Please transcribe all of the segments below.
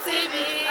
TV.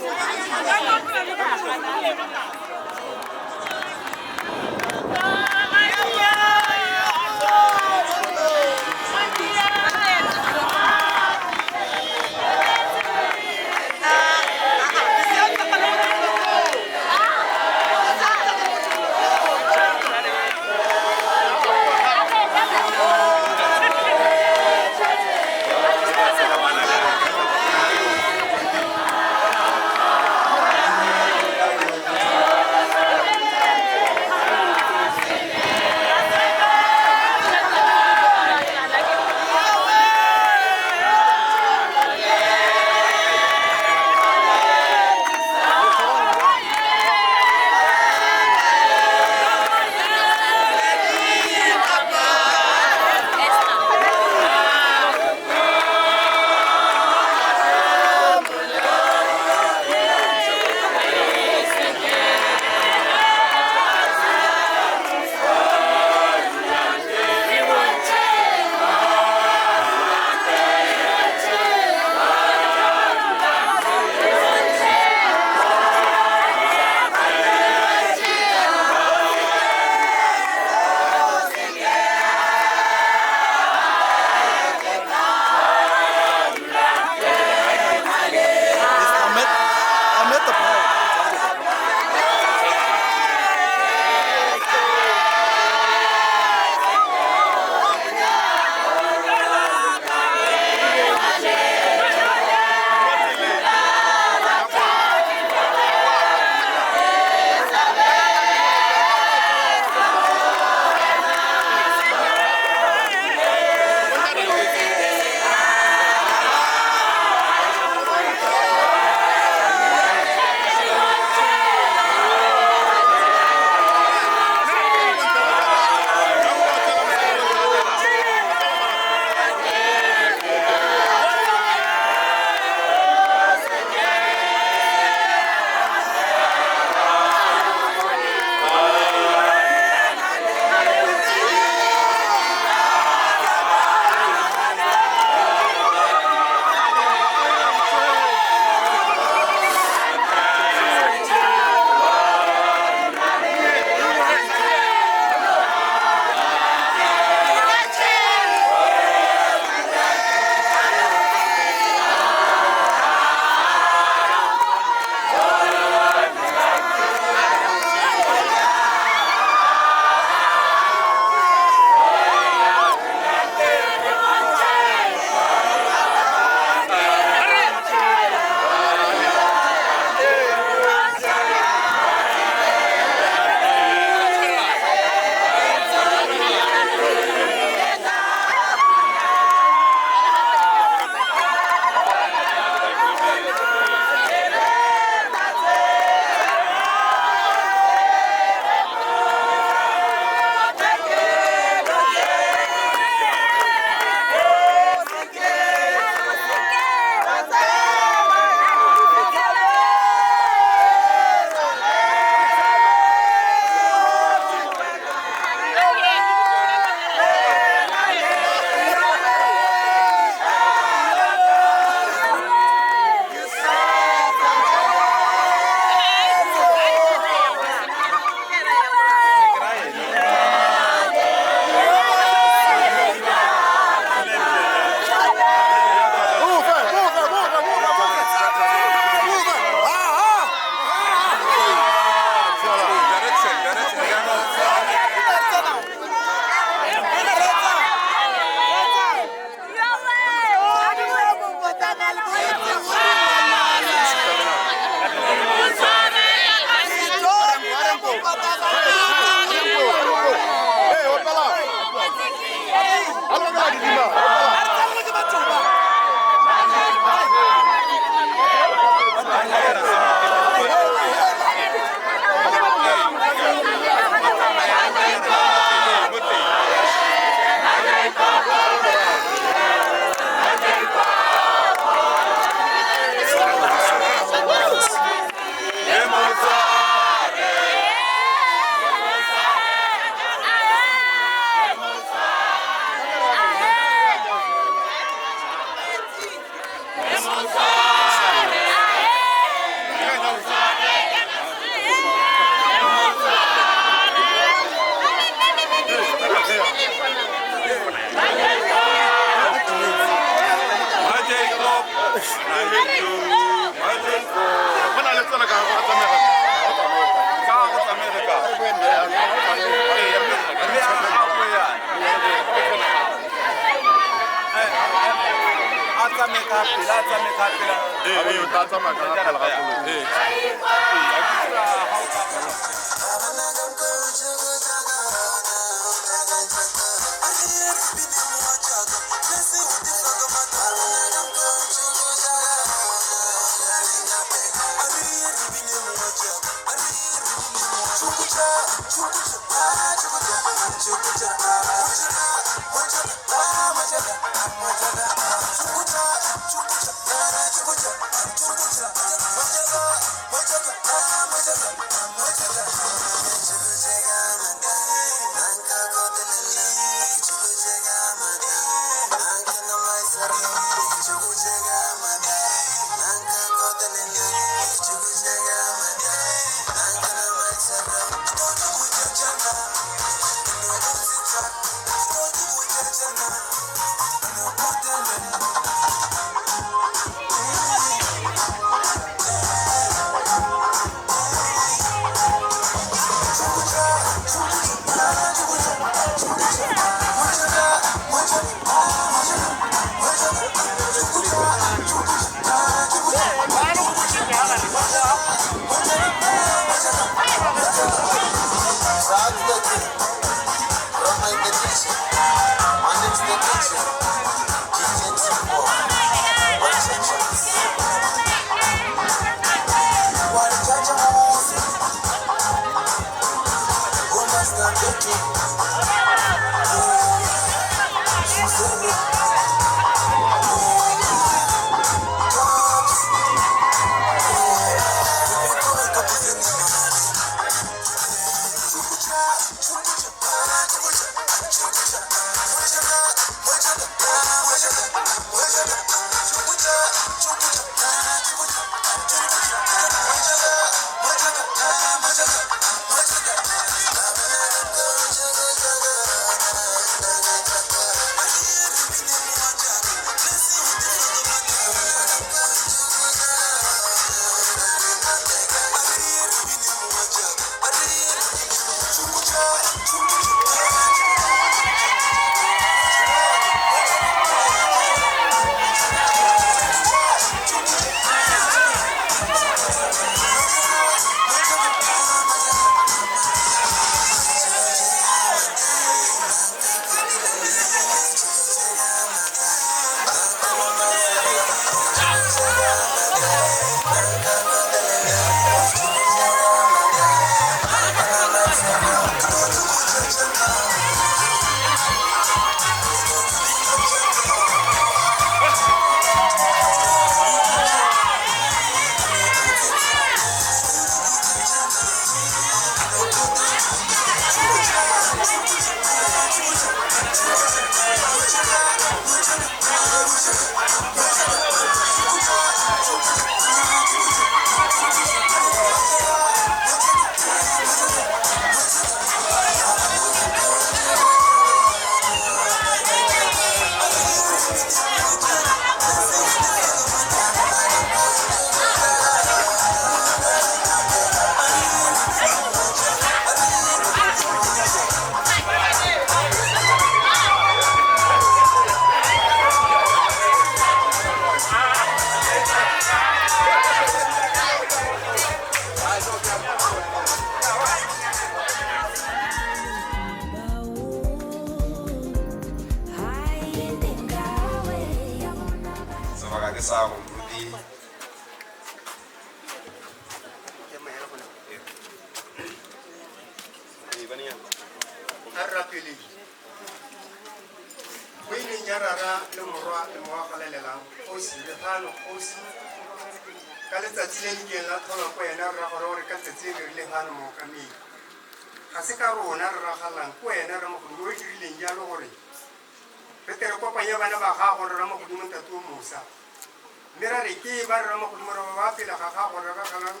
mera re ke ba rra mo godimo re ba pela ga ga gore ba galang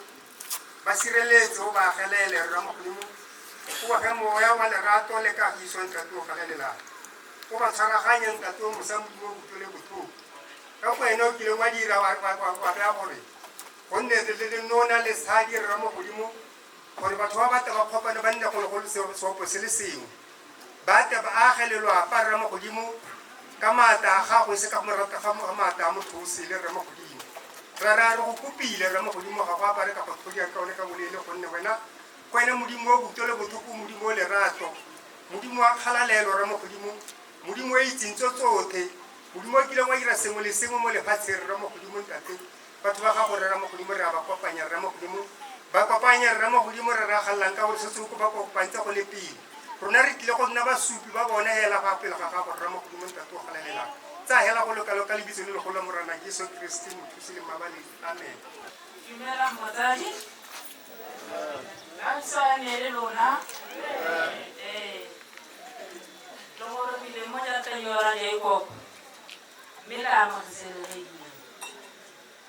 ba sireletse o ba gelele rra mo godimo o ba ge moya wa lerato le kagiso ntate o galelela o ba tshwaraganye ntate o mosa modimo o botole botlhoko ka wena o kile wa dira wa beya gore gonne le nona le sadi rra mo godimo gore batho ba bata ba kgopane ba nne go le seopo se le sengwe ba ta ba agelelwa pa rra mo godimo ka maata a gago se ka morata ga maata a motho o sele rra mo godimo ra re go kopile rra mo godimo ga go apare ka kgothodia ka one ka bolele gonne wena modimo o botole botlhoko modimo o lerato modimo wa kgalalelo rra mo godimo modimo o itseng tsotlhe modimo o kileng wa dira sengwe le sengwe mo lefatsheng rra mo godimo ntate batho ba gago rra mo godimo re a ba kopanya rra mo godimo ba kopanya rra mo godimo re ragalelang ka gore setse go ba kopantse go le pele rona re tlile go nna basupi ba bona hela ga pele ga gago rra mo godimo ntate o galalelang tsa hela go lokaloka lebitso le legolo morana Jesu Kriste mothusi le mabale amen. Dumela motsadi a tsane le lona le gore bile mo jarateng yora Jacob mme la mo tselegile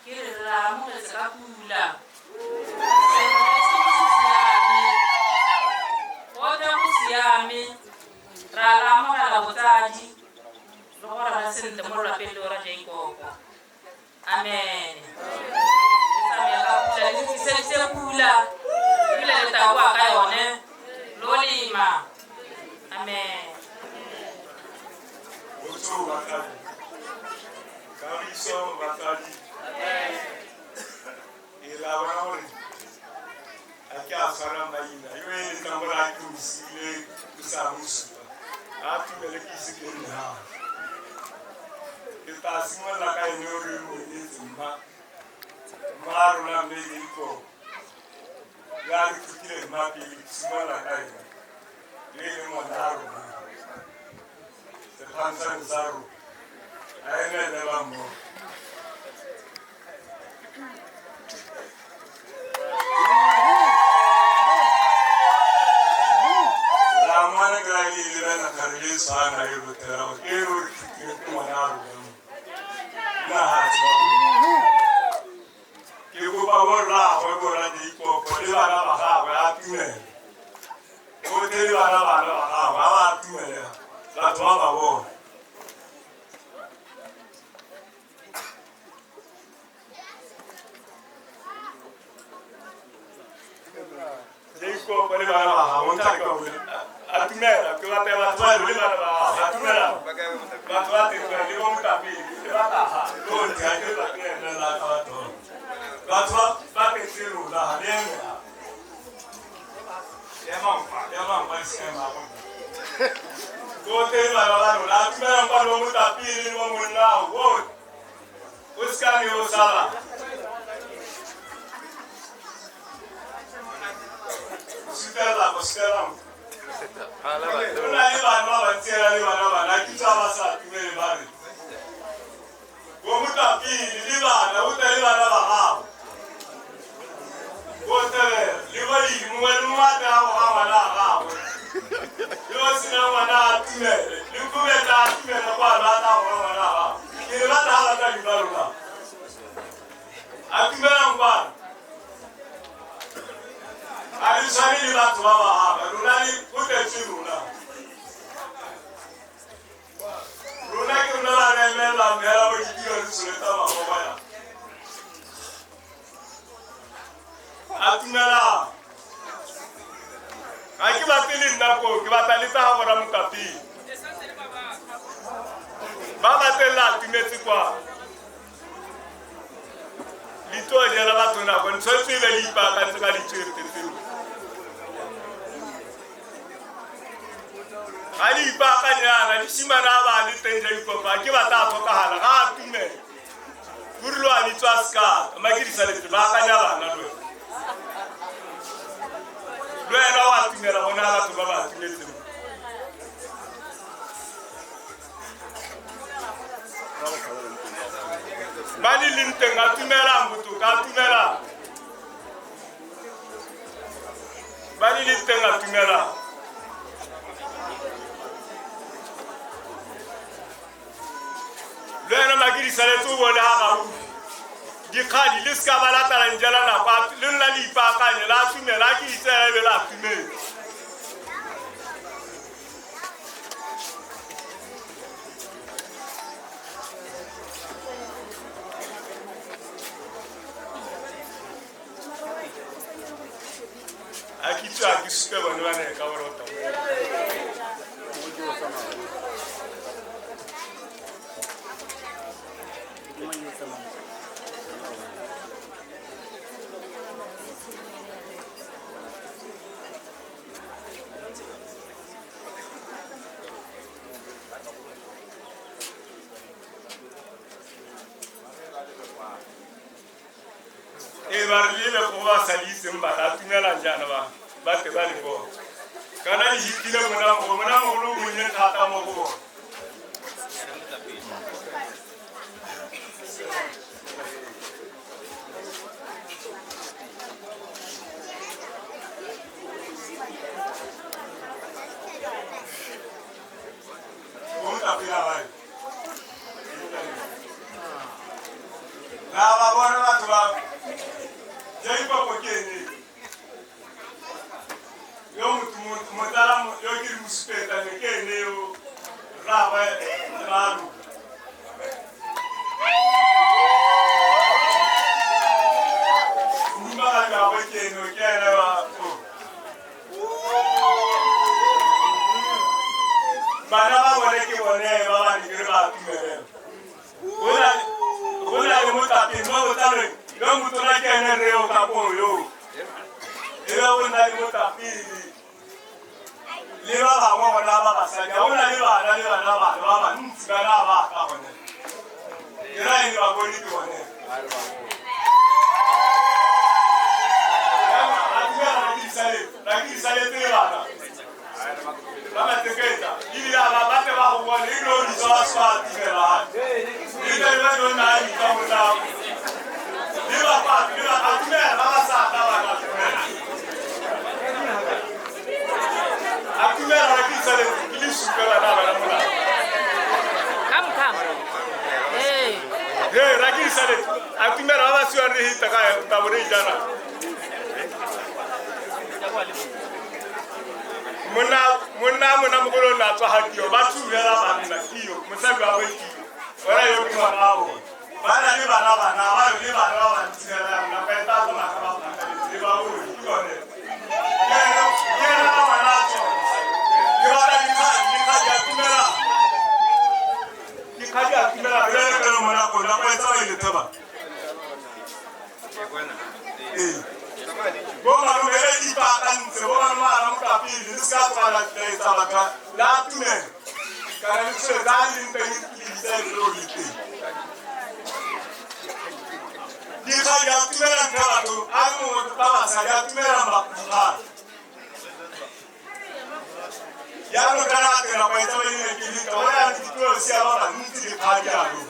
ke re ra mo re ka pula oda musiame ra la mo la botsadi le gore ra sente mo la pele yora Jacob amen. Se pula le tawa ka yone lolima amen. Bonjour Batali. Kariso Batali. Ilawaori. Akia sara maina. Yue tambara kusile kusamusu. Atu mele kisikeni ha. Kita semua nak kaya nyuri ini semua. Maru na mele iko. Yari fikire mapi semua nak kaya. Ini manaru. Terhansan zaru. Aina dalam mo. Ramana kali lirana karili sana ibu terau. Ibu kita manaru. Nah hasil. Ibu bawa lah, ibu lagi iko. Kali mana bahasa berarti ni. Kali mana bahasa berarti ni. La tua bawa. Iko kali mana bahasa. Montak kau. Atumera, que va a pegar todo el día la atumera. Va a tener que ir a un tapi, que va a bajar. Todo el día que va a tener la cabato. Va a tener la jalena. Ya vamos, esquema. Todo el día la atumera para un tapi ni un lado. Busca mi osala. Busca. Una iba no avanzar iba no va na kitu abasa tumele bari gomuta pili liba na utaliba na bahao wote libali mwenu mata hawa na hawa yo sina wana tumele likumeta tumele kwa lata hawa na hawa kile lata hawa ta libaruka atumela mbana ali sani liba tuwa hawa lunani Luna. Luna que una la remera la mera porque quiero soleta mahobaya. Atumela. Aki batili ndako, ki batalita hawara mkapi. Baba tela tumeti kwa. Lito jela batuna kon soti le lipa kan ka lichirte tiru. Ali ba kanya ni simana ba ni tenje ko ba ki ba ta to ka hala ga tume burlo ani twaska magiri sale ba kanya ba na do na wa tume ra ona la to ba tume tiru bali linte nga tumera mbutu ka tumera bali linte nga tumera Lena magiri sale tu wala ha Dikgadi le ska ba latala njela na kwa le nna le ipakanye la tumela ke itsebe la tumela Akitu akisupe bana bana ka borota Barlile ko ba salise mba ta tumela njana ba te ba le ko kana di hitile mona mo lu munye thata mo go na ba bona batho ba Jai Papa Kenny. Yo mutala yo kiri muspeta Kenny yo raba raru. Mumba ga ba Kenny Kenny ba. Bana ba wale ke wale ba ni kiri ba tumere. Wala yo mutapi mo mutale. Yo mutula kene reo kapo yo. Ela wona ni mutapi. Leba ba mo wala ba basanya. Wona leba na ba ntsana ba ka hone. Ela ni ba boni ki hone. Lagi sale te bana. Baba te keta. Ili ala ba te ba ho wona ilo ni so aswa ti ba. Ile ba do na ni ka mo na. Viva a primeira, vai passar, tá lá, a primeira aqui, sabe, que lixo que ela dava, na mulher. Come. Hey, aqui, sabe, a primeira vai ser a rita, cara, tá bonito já, Muna mukolo na to hakio, ba tu ya la ba na kio, musabi wa wiki. Ora yo ki wa nawo. Bana ni bana wa ni bana wa ntsela na peta ko na ka ba na ni ba wo ki ko ne ye na wa na to ye wa ni ka ya kumela ye ko mo na ko na pa sa ile taba Boma no mere di pa kan se boma no ara mu ka pi ni ska pa la te sa la ka la tume ka ni se dalin te ni se lo ni Di kaya tumera ngalo amu baba saya tumera mbakha ya no kana te na pa ita ni ki ka wala ni to si aba ni ti kaya ro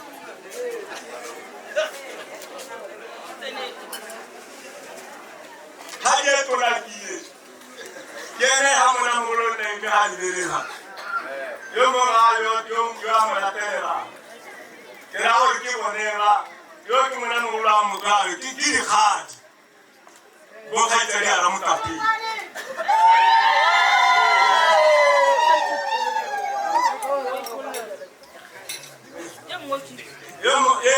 Haje to na kiye yene hamuna mulo ne ga ni ha yo mo ga yo amana tera kera o ki bonera yo ki mona no la muga ki ni khad bo khay tari ara mutapi yo mo ke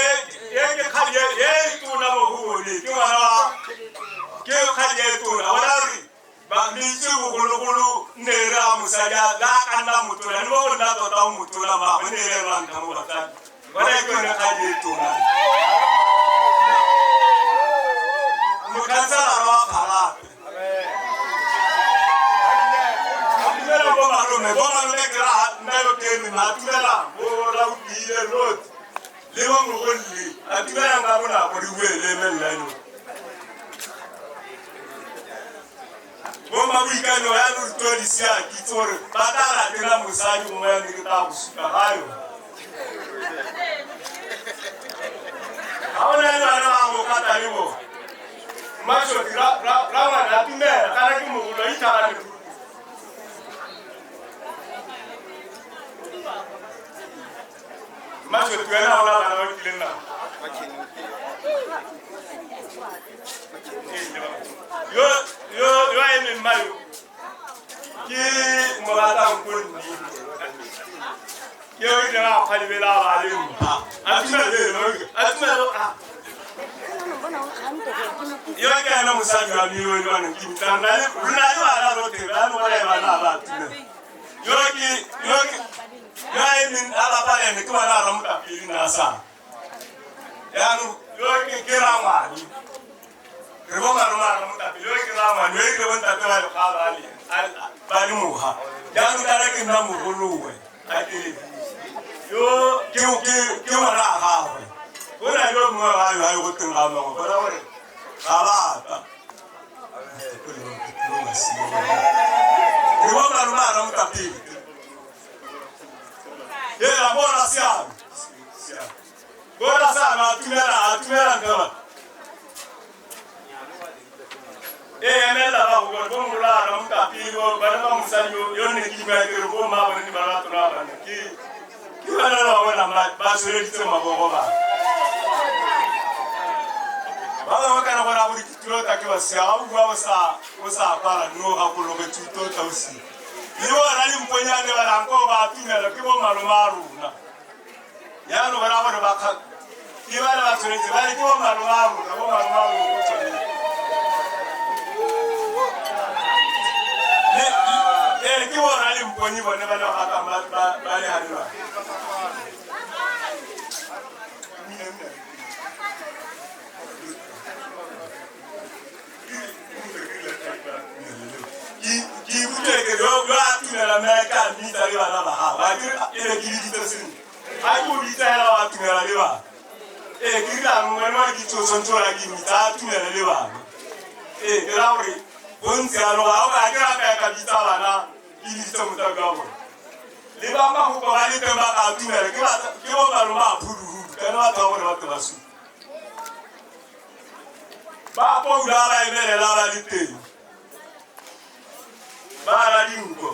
khad ye tu na mo hu ni ki wana ke khad ye tu na wala ri ba mi chi gulu ndera musaya la kana mutula ni bo na to ta mutula ba ne re ran ta mo ta wala ko na khad ye tu na Mukanza arawa pala. Atumela boma no lekra ndalo kemi atumela bo la uile road. Lewa ngoli atumela ngabona ko riwele melano. Boma wikano ya nurtori sia kitoro. Batara tena musanyu mo ya nikita kusuka hayo. Aona ni ana ngokata libo. Macho rawa na tumera kana ki mugulo itara ni Macho tuena wala bana wakilena yo eme mayo ki mo rata nkoni yo ide na khali bela ba le yo ke na musaji wa miyo yo na kimtanga le runa yo ala rote ba no wala ba na ba yo eme ala ba ne ko na ramuta pili na sa yanu yo ke kiramani ribonga rumara mutapi yo kiramani yo ke wonta to ala khabali bali muha yanu dara ke na muhuluwe ati yo ke wala hawe wala yo mo ayo ko tinga mo bara wala khalata ribonga rumara mutapi ya bona sia bona sana tumera ngaba emela ba ko ngula na mutapi go bana musanyo yone kiba ke ro ma bana ni bana tura bana ki bana no wala ba sore tse magogo ba bala wakana bana buri kitiro ta ke basia au ba sa para no ga ko lo ke tuto ta usi yo rali mponyane bana ngo ba tumela ke bo malumaru na yano bana bana ba ka ibara ba sore tse bali ke bo malumaru na bo malumaru ko tsone ki wona ali mponyi bone bana haka bale hadiwa ki buteke yo atu na America ni tari bana ba ha ile ki ditesin ai ko ditela watu na lewa kira mwana ki to sontora ki mitatu na lewa grauri bonzi alo ba kira ka bitala na ili tsamuta gabo liba ma ko bali temba ka tumere ki bo ba ma puru kana ta wona ba basu ba po udala ibele la la lite ba ra dingo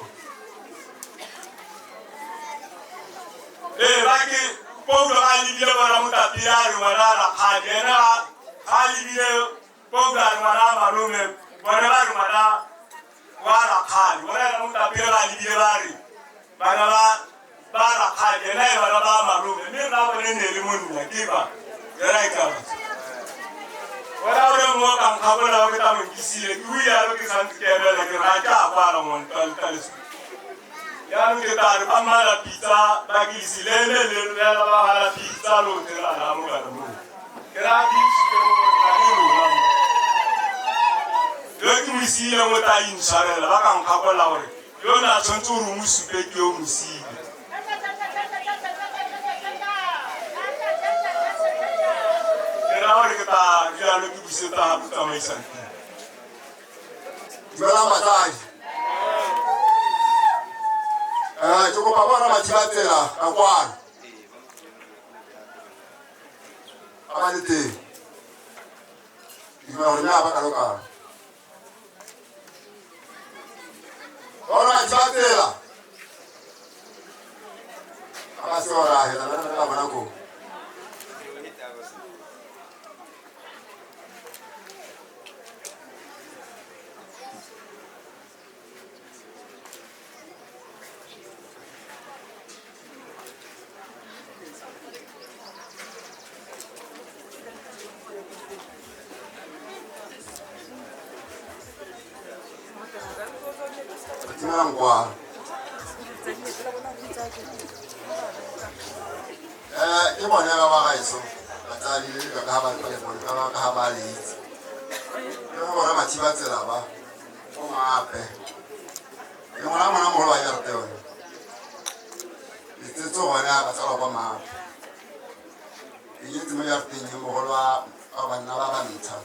ba ki po udala ibele ba muta pirari wala ra hajena hali bile po udala wala marume wala wala wala khali wala muta pira libile bari bana bara khali na wala ba marume ni na wala ne limoni na kiba yara ka wala mo kan khabala wa ta mun kisile kuya ro ki sant ke na ke raja para mon tal ya nu ke tar amala pizza bagi silene le la ba hala pizza lo te la mo ga mo kera di ko ni ro Yoki misi ya wata insare la baka nkako la ore yo na tsonturu musu pe ki o musi era ore kata ya lo ki biseta haputa maisan Bela matai choko papa na machibatela akwana abalite imaona baka loka Ora chatela. Abasi ora hela na manako. Ngwa ke bona ba gaetso batsali le ka ha ba le bona ka ha ba le ke bona mathiba tsela ba o mape ke bona mona mo ba ya teo le tsetso bona ba tsala ba mape ke tsimo ya teng mo golwa ba bana ba ba ntsha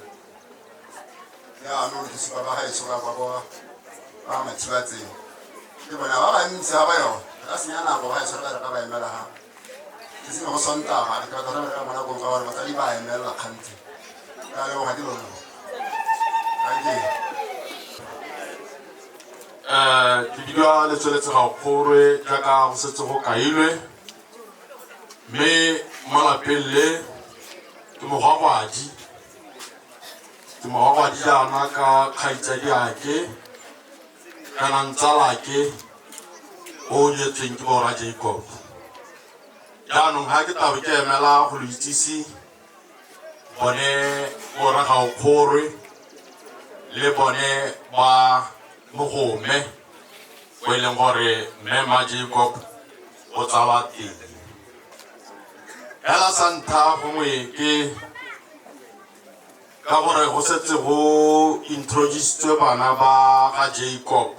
ya no di sipa ba gaetso ka ba ba mathiba tsela ke bona ba bantsi ba yo ka senya nako ba se ka ba emela ha ke se go sonta ga ka tsara ba mona go ka ba ba tsali ba emela khanti ka le go ga di lona ke dilo le tsweletse ga khorwe jaaka go setse go kailwe me malapelle ke mogwagwadi ke mogwa di jana ka kgaitsadi ake kana ntsala ke o nyetsweng ke Bora Jacob. Jaanong ha ke tabe ke emela go lo itsisi bone Bora Gaokgorwe le bone ba Mogome o e leng gore mme ma Jacob o tsala teng. Hela sa ntlha gongwe ke ka gore go setse go introducetswe bana ba ga Jacob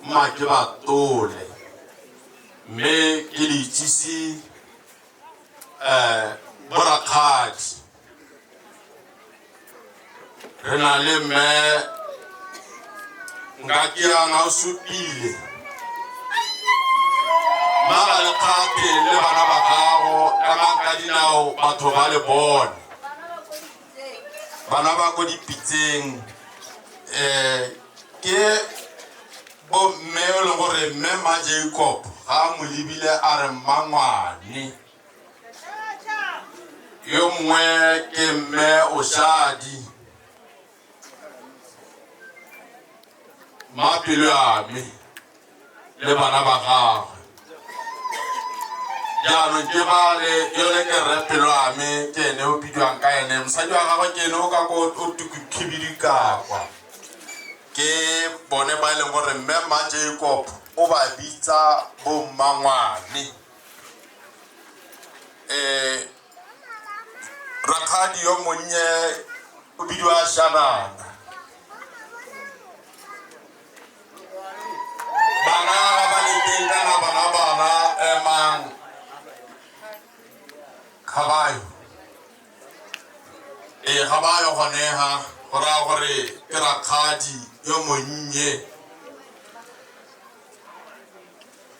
mma ke ba tole mme ke le itsisi borakgadi re na le mme Ngakiana o supile mara le kgate le bana ba gago ka manka dinao batho ba le bone bana ba ko dipitseng ke bo mme o leng gore mme ma Jacob ga mo lebile a re mmangwane yo mongwe ke mme Oshadi mapelo a me le bana ba gagwe jaanong ke ba le yone ke rre pelo a me ke ene o bidiwang ka ene mosadi wa gagwe ke ene o ka ko o tukukibidikakwa ke bone ba e leng gore mme ma Jacob o ba bitsa bommangwane rakgadi yo monnye o bidiwa Shanana bana ba le teng kana bana emang Khabayo Khabayo gone ha gora gore ke rakgadi yo monnye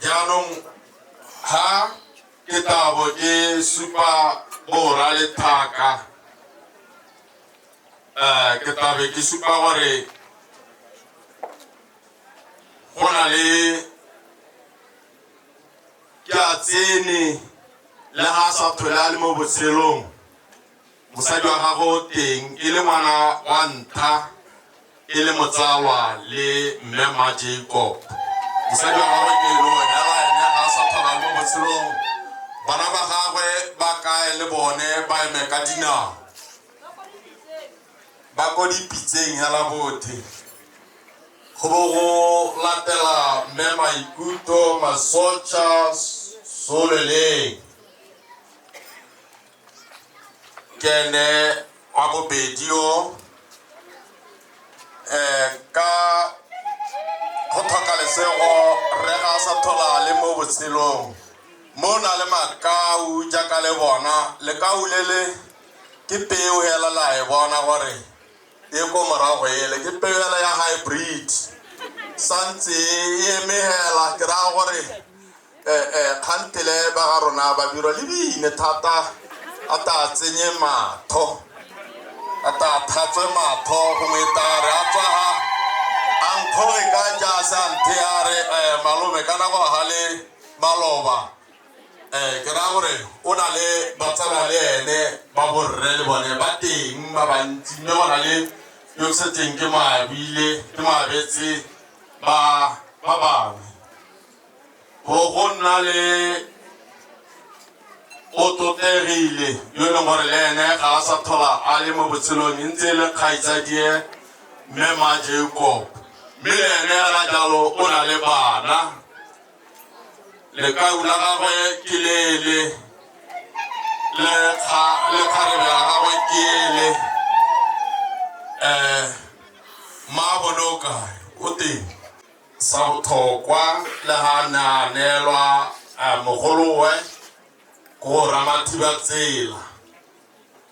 jaanong ha ke tabo ke supa Bora le Thaka ke tabe ke supa gore go na le ke a tsene le ha sa thola le mo botshelong mosadi wa gago teng e le ngwana wa ntha e le motsalwa le mme ma Jacob mosadi wa gago ke eno hela ene ga sa thola le mo botshelong bana ba gagwe ba kae le bone ba eme ka dinao ba ko dipitseng hela bothe go bo go latela mme Maikutlo Masocha Soleleng kene wa bobedi o ka go tlhoka lesego re ga sa thola le mo botshelong mo na le makau jaaka le bona lekau lele ke peo hela la e bona gore e ko morago ele ke peo hela ya hybrid santse e emehela ke ra gore kgantele ba ga rona ba biro le bine thata a ta tsenye matho a ta thatswe matho go metare a tswa ha ankgoe ka jasa nthe a re malome ka nako ga le maloba ke ra gore o na le batsama le ene ba borre le bone ba teng ba bantsi mme go na le yo setseng ke mabile ke mabetse ba bangwe go nna le o totegile yo leng gore le ene ga a sa thola a le mo botshelong ntse le kgaitsadie mme ma Jacob mme le ene la jalo o na le bana lekau la gagwe ke lele le kgarebe ya gagwe ke ele mabonoka o teng sa botlhokwa le ga naanelwa mogolowe go Ramathiba tsela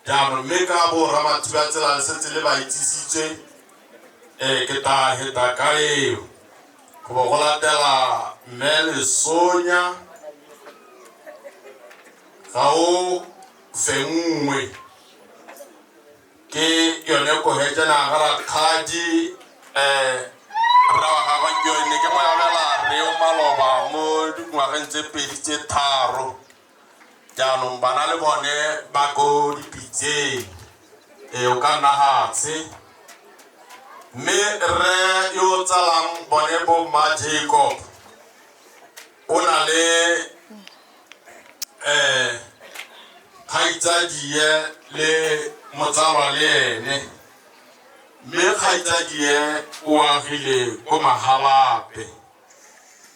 jaanong mme ka bo Ramathiba tsela le setse le ba itsisitswe ke ta heta ka eo go bo go latela mme Lesonya ga o fengwe ke yone ko hetsena ga rakgadi ra ga ba yone ke mo yabela re o maloba mo dingwageng tse pedi tse tharo jaanong bana le bone ba go dipitseng o ka nna hatshe mme re yo tsalang bone bo ma Jacob o na le kgaitsadiye le motsalwa le ene mme kgaitsadiye o agile ko Magalape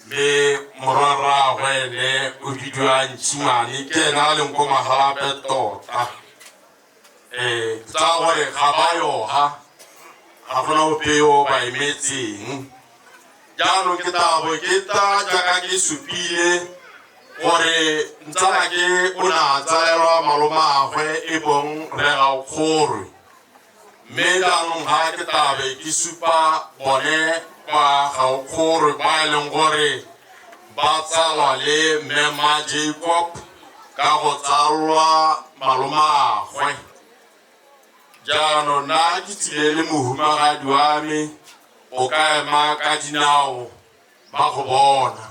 mme morwarragwe ene o bidiwa Ntšhimane ke ena a leng ko Magalape tota tsa gore ga ba yoga ga gona ope yo ba emetseng jaanong ke tabo ke ta jaaka ke supile gore Ntsalake o na tsalelwa malomagwe e bong Rre Gaokgorwe mme jaanong ga ke tabe ke supa bone ba Gaokgorwe ba e leng gore ba tsalwa le mme ma Jacob ka go tsalwa malomagwe jaanong nna ke tsile le mohumagadi wa me o ka ema ka dinao ba go bona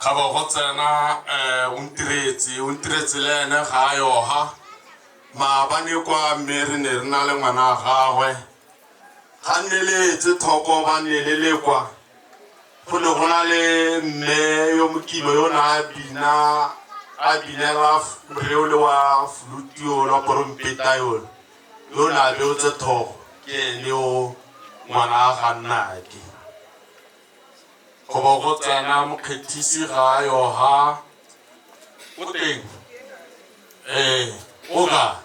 ga ba go tsena o ntiretse le ene ga a yoga maabane kwa mme re ne re na le ngwana wa gagwe ga nneletse thoko ba nnelele kwa go ne go na le mme yo mokima yo na a binela morre o le wa fluti yo la porompeta yo na beotse thogo ke ene o ngwana a ga Nnake go ba go tsena mokgethisi ga a yoga o teng o ga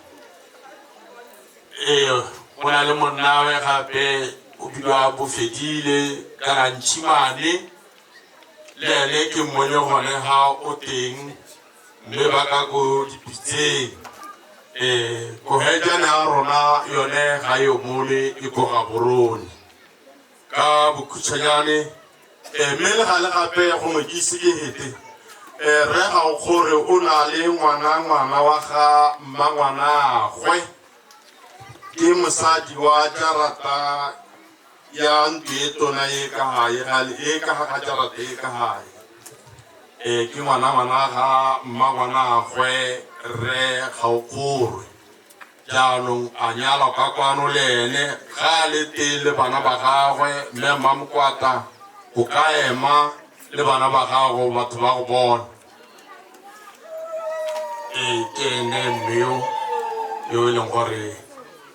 go na le monnawe gape o bidiwa Bofedile kana Ntšhimane le ene ke mmone gone ga o teng mme ba ka ko dipitseng kogejane ya rona yone ga yo mole e ko Gaborone ka bokhutshwanyane mme le gale gape gongwe ke ise ke hete Rre Gaokgorwe o na le ngwana wa ga mmangwanagwe ke mosadi wa jarata ya ntlo e tona e ka gae e ka ga jarata e ka gae ke ngwana ga mmangwanagwe Rre Gaokgorwe jaanong a nyalwa ka kwano le ene ga le teng le bana ba gagwe mme Mmamokwata o ka ema le bana ba gago batho ba go bona ke ene mme yo e leng gore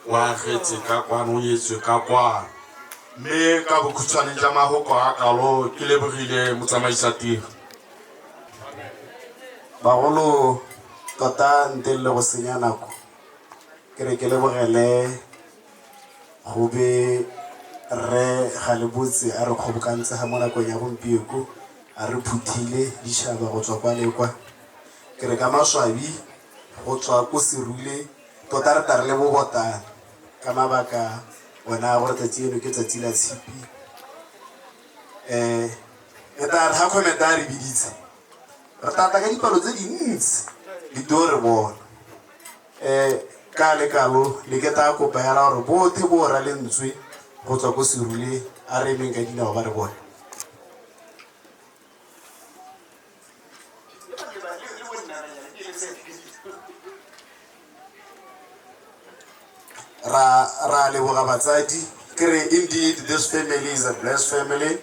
o agetse ka kwano o nyetswe ka kwano mme ka bokhutshwane ja mahoko a kalo ke lebogile motsamaisa tiro bagolo tota ntle le go senya nako ke re ke lebogele go be Rre Galebotse a re kgobokantse ga mo nakong ya gompieko a re phuthile ditšhaba go tswa kwa le kwa ke re ka maswabi go tswa ko Serule tota re tla re le bobotane ka mabaka bona gore tsatsi eno ke tsatsi la tshipi e tla re ga comment a re biditse re tata ka dipalo tse dintsi di do re bona ka le kalo le ke ta kopa ya gore bothe bo ra lentswe go tswa ko Serule a re emeng ka dinao ba re bona ra leboga batsadi ke re indeed this family is a blessed family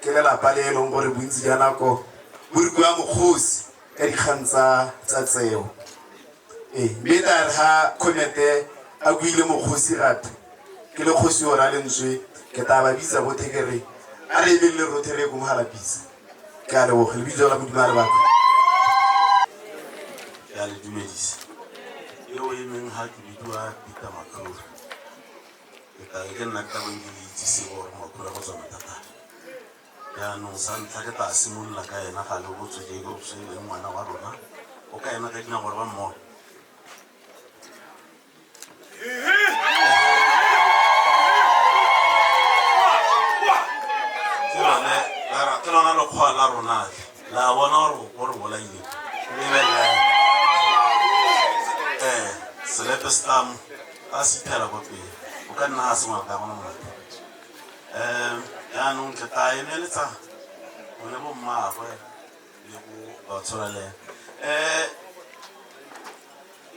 ke lelapa le e leng gore bontsi ja nako bo re kwa mokgosi ka dikgang tsa tseo mme tare ga Khomete a buile mokgosi gape ke le kgosi o ra lentswe ke taba bitsa bothe ke re a re emeng le rothe re ko mogalapisa ke a leboga lebitso la modimo a le baka ke a le dumedisa eo e meng ga ke bidiwa Peter Makhura ke nna ka bong ke le itsise gore Makhura go tswa mathata jaanong sa ntlha ke tla simolola ka ena ga le botswe Jacob se le ngwana wa rona o ka ena ka dina gore ba mmona ke lona lekgwa la rona la bona gore bolaile selepe stam a se ithela ko pele o ka nna ga se ngwana ka gona mongata jaanong ke ta eneletsa go le bo mmagwe le go ba tshwareleng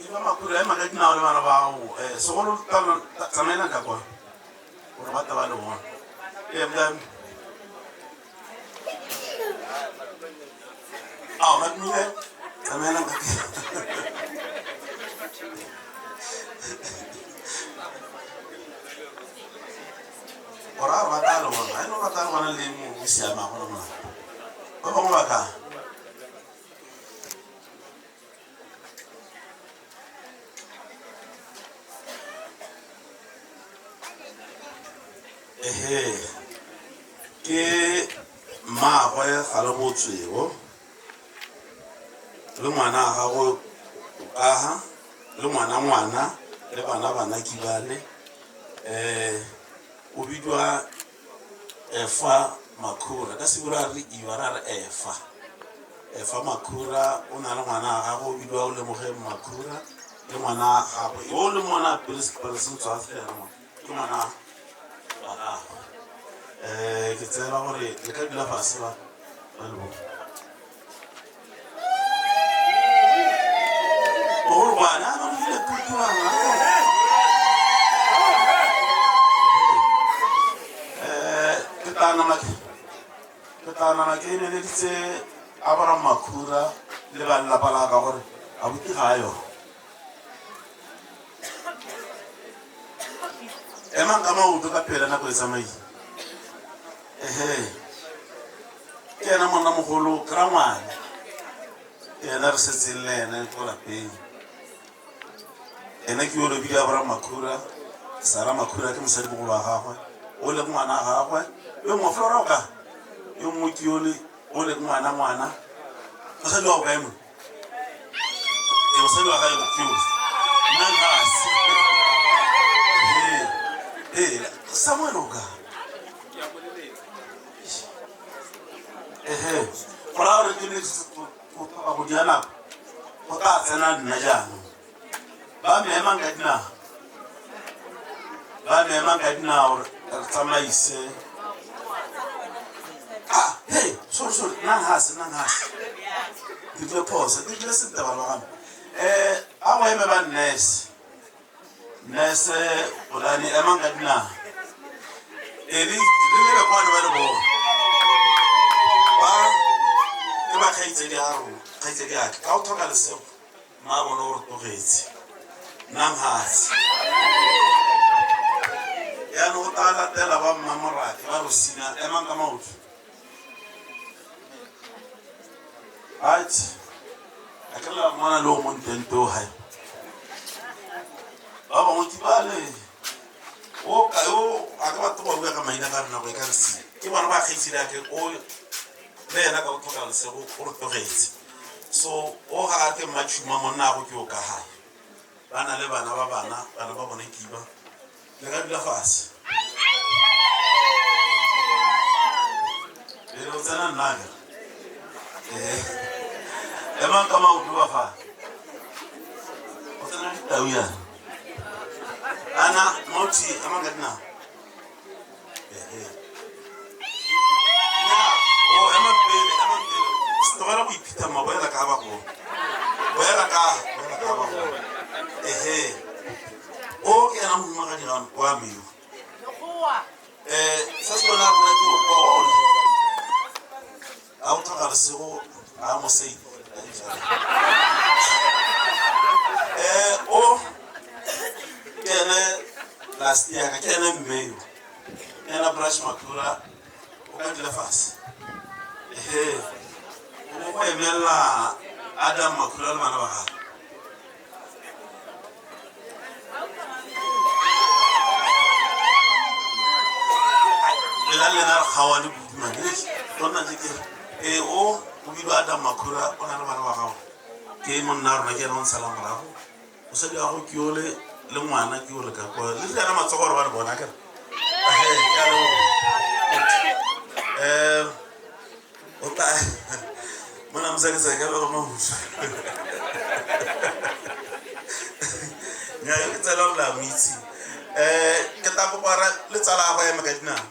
iba makura ema ka dinao le bana ba go segolo tsamaela ka kwa gore ba taba le bona mdam madmile tsamaela ka ora ba ta le bona ai no ba ta le bona le mo siama go le mona ba bangwe ba ka ke mmaagwe ga le botswego le ngwana a gago aga le ngwana le bana kibale o bidwa Efa Makhura ka sebura re iwa ra re Efa Makhura o na le ngwana a gago o bidwa o lemoge Makhura le ngwana a gago o le mona pele tswa fela ke ngwana ke tsela gore le ka dula fase ba le bona mogolo bana a nagile tutuana ke tanana ke eneleditse Abraham Makhura le ba lelapa la ka gore a buti ga yo emang ka maoto ka phela nako e tsamaile ke ena monna mogolo kra ngwana ke ena re setseng le ene ko lapeng ene ke yo le bile Abraham Makhura Sara Makhura ke mosadi mogolo wa gagwe o le ngwana a gagwe yo mo flora ka yo mo ke yo le o le ngwana mosadi wa go kae mo mosadi wa gae ke yo nna ngase Samuel oka gola gore ke ne go diana go ka tsena nna jaanong ba meemang ka dinao re tsamaise sorry nang hase ke tle pause ke tle se taba ba a go eme ba nese olane emang ka dinao le kwane ba le bona ke ba kgaitsedi ake ka o thoka lesego ma bona gore togetse nang hase yaanong go ta latela ba mmamorake ba rosina emang ka maoto right a ke lela mona le o montento hae ba bangwe ke bale o a ka batho ba bua ka maina ka rena go e ka resile ke bona ba kgaitsedi ake o le ena ka o thoka lesego o re togetse so o ga ke mmatšhuma monna go ke o ka gae ba na le bana ba bone kiba le ka dula fase le o tsena nnaga emang ka maoto ba fa o tsena ditau yana ana moti emang ka dinao emang pele setogela go iphita mma boela ka ba go boela ka ba go o ke ena mmagadi wa meo sa se bona rona ke o kwa ole a o thoga lesego a mosei o ke ene last year ka ke ene mmeo ena Brush Makhura o ka dila fase o go emela Adam Makhura le bana ba gae lena re kgawane bodumane rona ke o bidwa Adam Makhura o na le bana ba gago ke monna rona ke ena o ntshala morago o sa di gago ke ole le ngwana ke ole ka kwa le tsena matsogo gore ba le bona kere o ta mona mosakesake ba go mahuso nya ke tsela la moitsi ke ta kopara le tsala ga ema ka dinao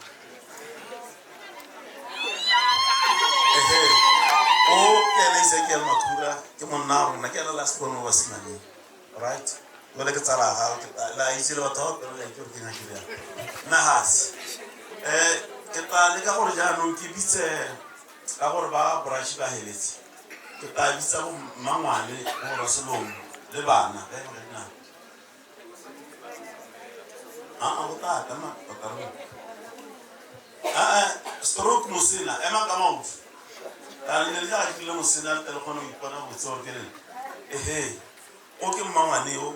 o ke ena Ezekiel Makhura ke monna rona ke ena last one wa simane right jwale ke tsala ga la itse le batho ba le ke re ke ngakile na hase ke tla le ka gore jaanong ke bitse ka gore ba brush ba heletse ke tla bitsa go mangwane go ba selong le bana ka gore na go ta ma ka ro stroke musina ema ka maut a le ja ke le musina le telephone o ipona go tsore ke le o ke mangwane o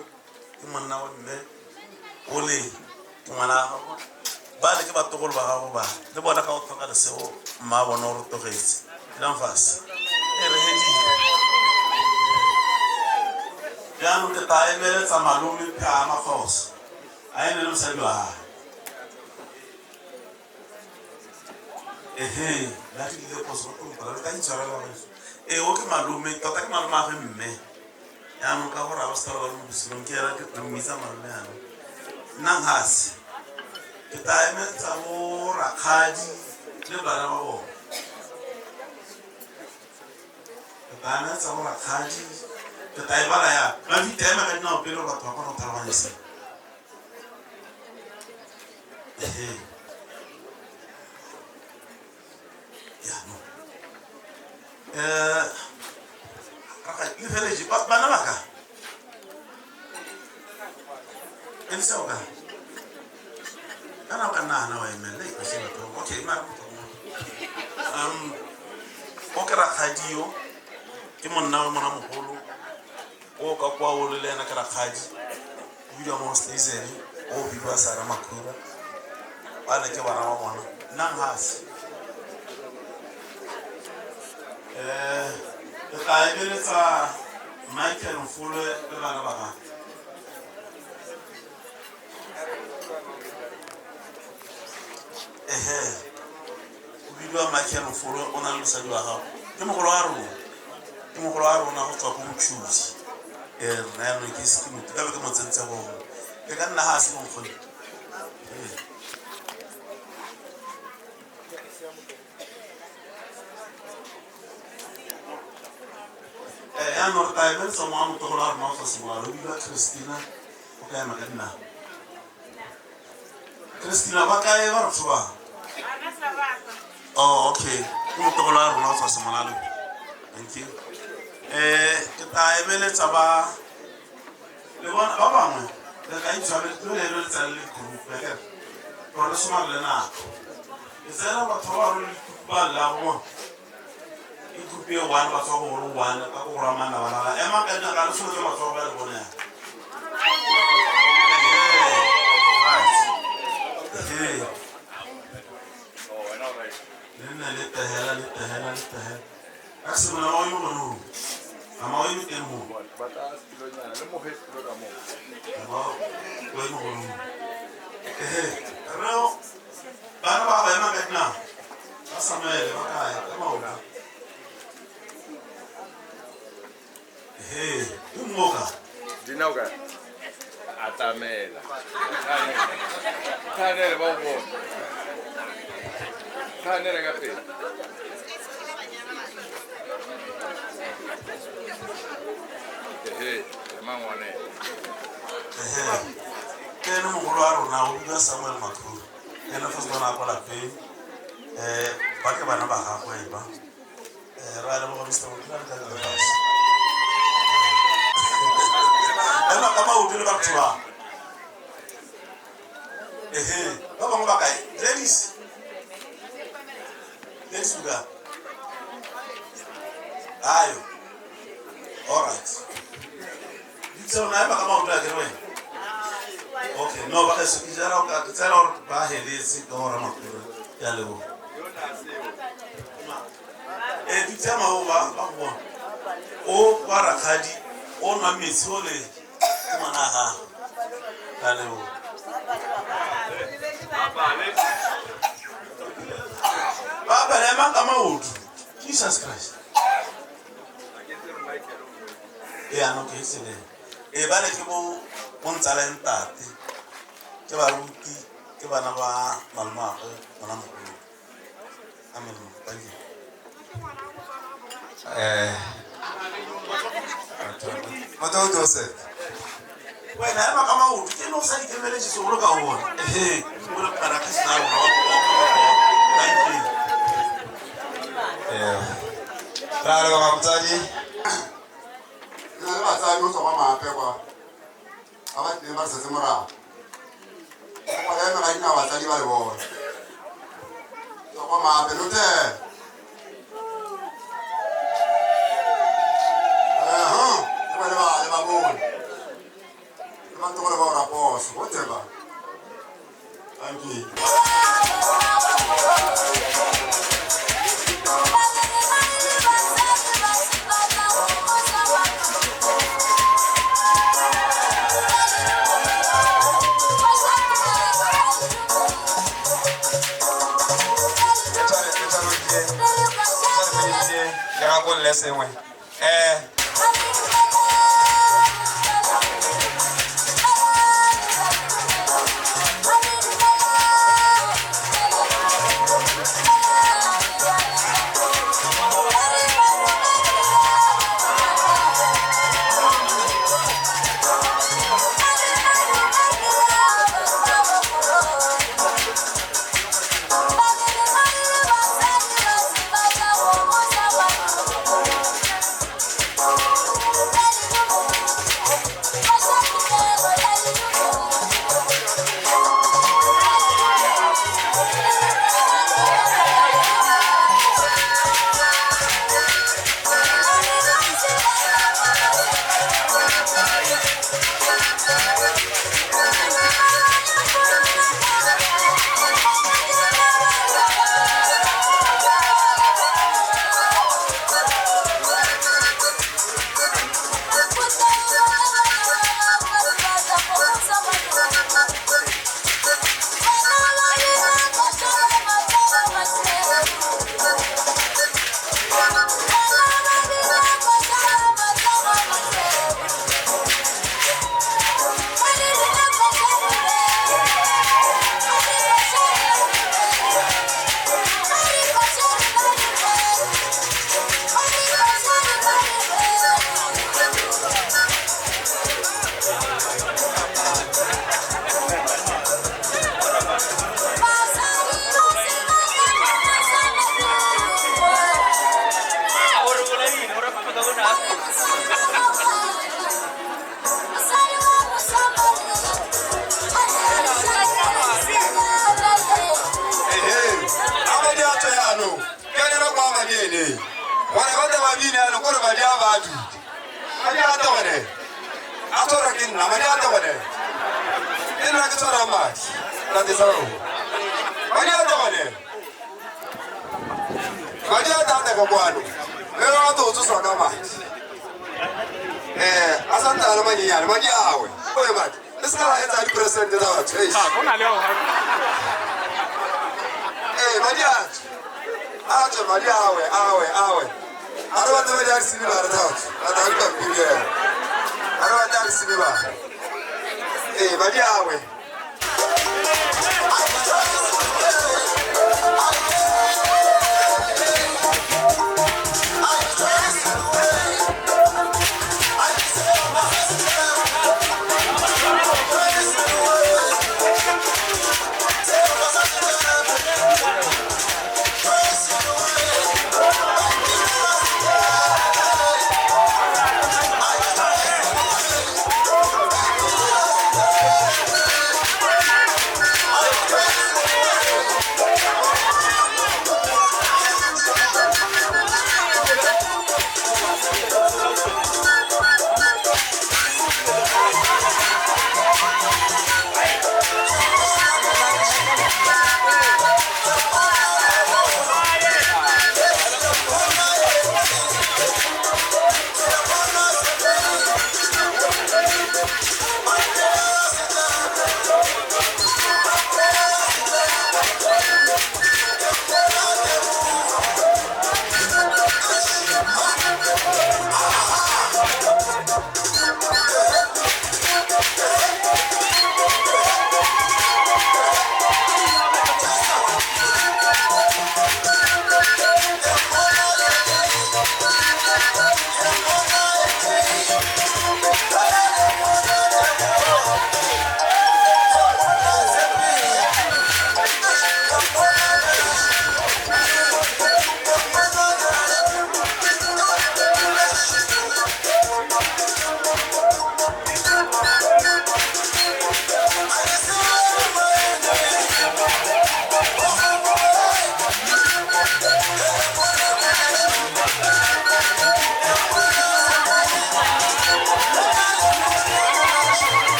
ke monna wa mme o le ke ngwana ba le ke batogolo ba gago ba le bona ka go tlhoka le seo mma bona o re togetse la mfase re hedi jaanong ke ta emeletsa malome pha Makgosa a ene le mosadi wa gae la ke ile go se go tlhola le ka itshwara ba o ke malome tota ke malome a ge mme jaanong ka gore a ba se tla ba mo bosilong ke era ke mmitsa malome yana nna ngase ke ta emetsa bo rakgadi le bana ba bona ke ta emetsa bo rakgadi ke ta e bala ya ba di tema ka dinao pele batho ba kgona go tlhaloganya se ya no le feleje bana ba ka ene sa ka kana ka nana wa emele e se batho okay mara o ke rakgadio ke monna wa mona mogolo o ka kwa o le ena ke rakgadi o bidwa mo station o bidwa Sara Makhura ba le ke bana ba bona nna hase ke tla ebeletsa Michael Mfulwe le bana ba gae o bidwa Michael Mfulwe o na le mosadi wa gago ke mogolo wa rona go tswa ko Motshusi nna yanong ke se ke motho ka be ke mo tsentse go ke ka nna ga se monkgone yaanong re ta ebeletsa mo a motogolo wa rona o tla simolala o bidwa Christina o ka ema ka dinao Christina ba kae ba re tshobang okay ke motogolo wa rona o tla simolala thank you ke ta ebeletsa ba le bona ba bangwe le ka itshware le ebeletsa le group ya ke gore le somare le nako e tsena batho ba re ba la go e group e one ba tswa go go one ka go ramana bana ema ka nna ka le solo ba tswa ba le bona le tehela a se mona wa yo no ama wa yo teng mo ba ta silonyana le mo hestro ka mo ba wa yo no reo bana ba ba ema ka nna ba Samuel ba kae ka maola umoka dinauka atamela kanele ba bo kanele ka pe mangwane ke ne mogolo wa rona o bua Samuel Makhura ene fa se bona kwa lapeng ba ke bana ba gagwe ba ra le mo Mr. Mokran ka le fas ena ka ma o dile ba tshwa ba bangwe ba kae ladies uga ayo all right so na ba ka ma o dile ke wena okay no ba se ki jara o ka tsela o ba heletse ka ora Makhura ya lebo di tsama o ba go o ba rakgadi o nwa metsi o le mona ha ka lebo baba le manga maoto Jesus Christ no ke sele ba le ke bo ntsala entate ke ba ruti ke bana ba malmago bona mo amen thank you Mateo Joseph wena ema kama uthi ke no sa ikemele tshi solo ka bona o le kana ka sna no thank you Ralo ga mtsadi na ba tsa yo so ba mape kwa aba ne ba se mora kwa ya na ina ba tsadi ba le bona so ba mape lo te kwa le ba bona ma to le ba rapos whatever thank you Lesson when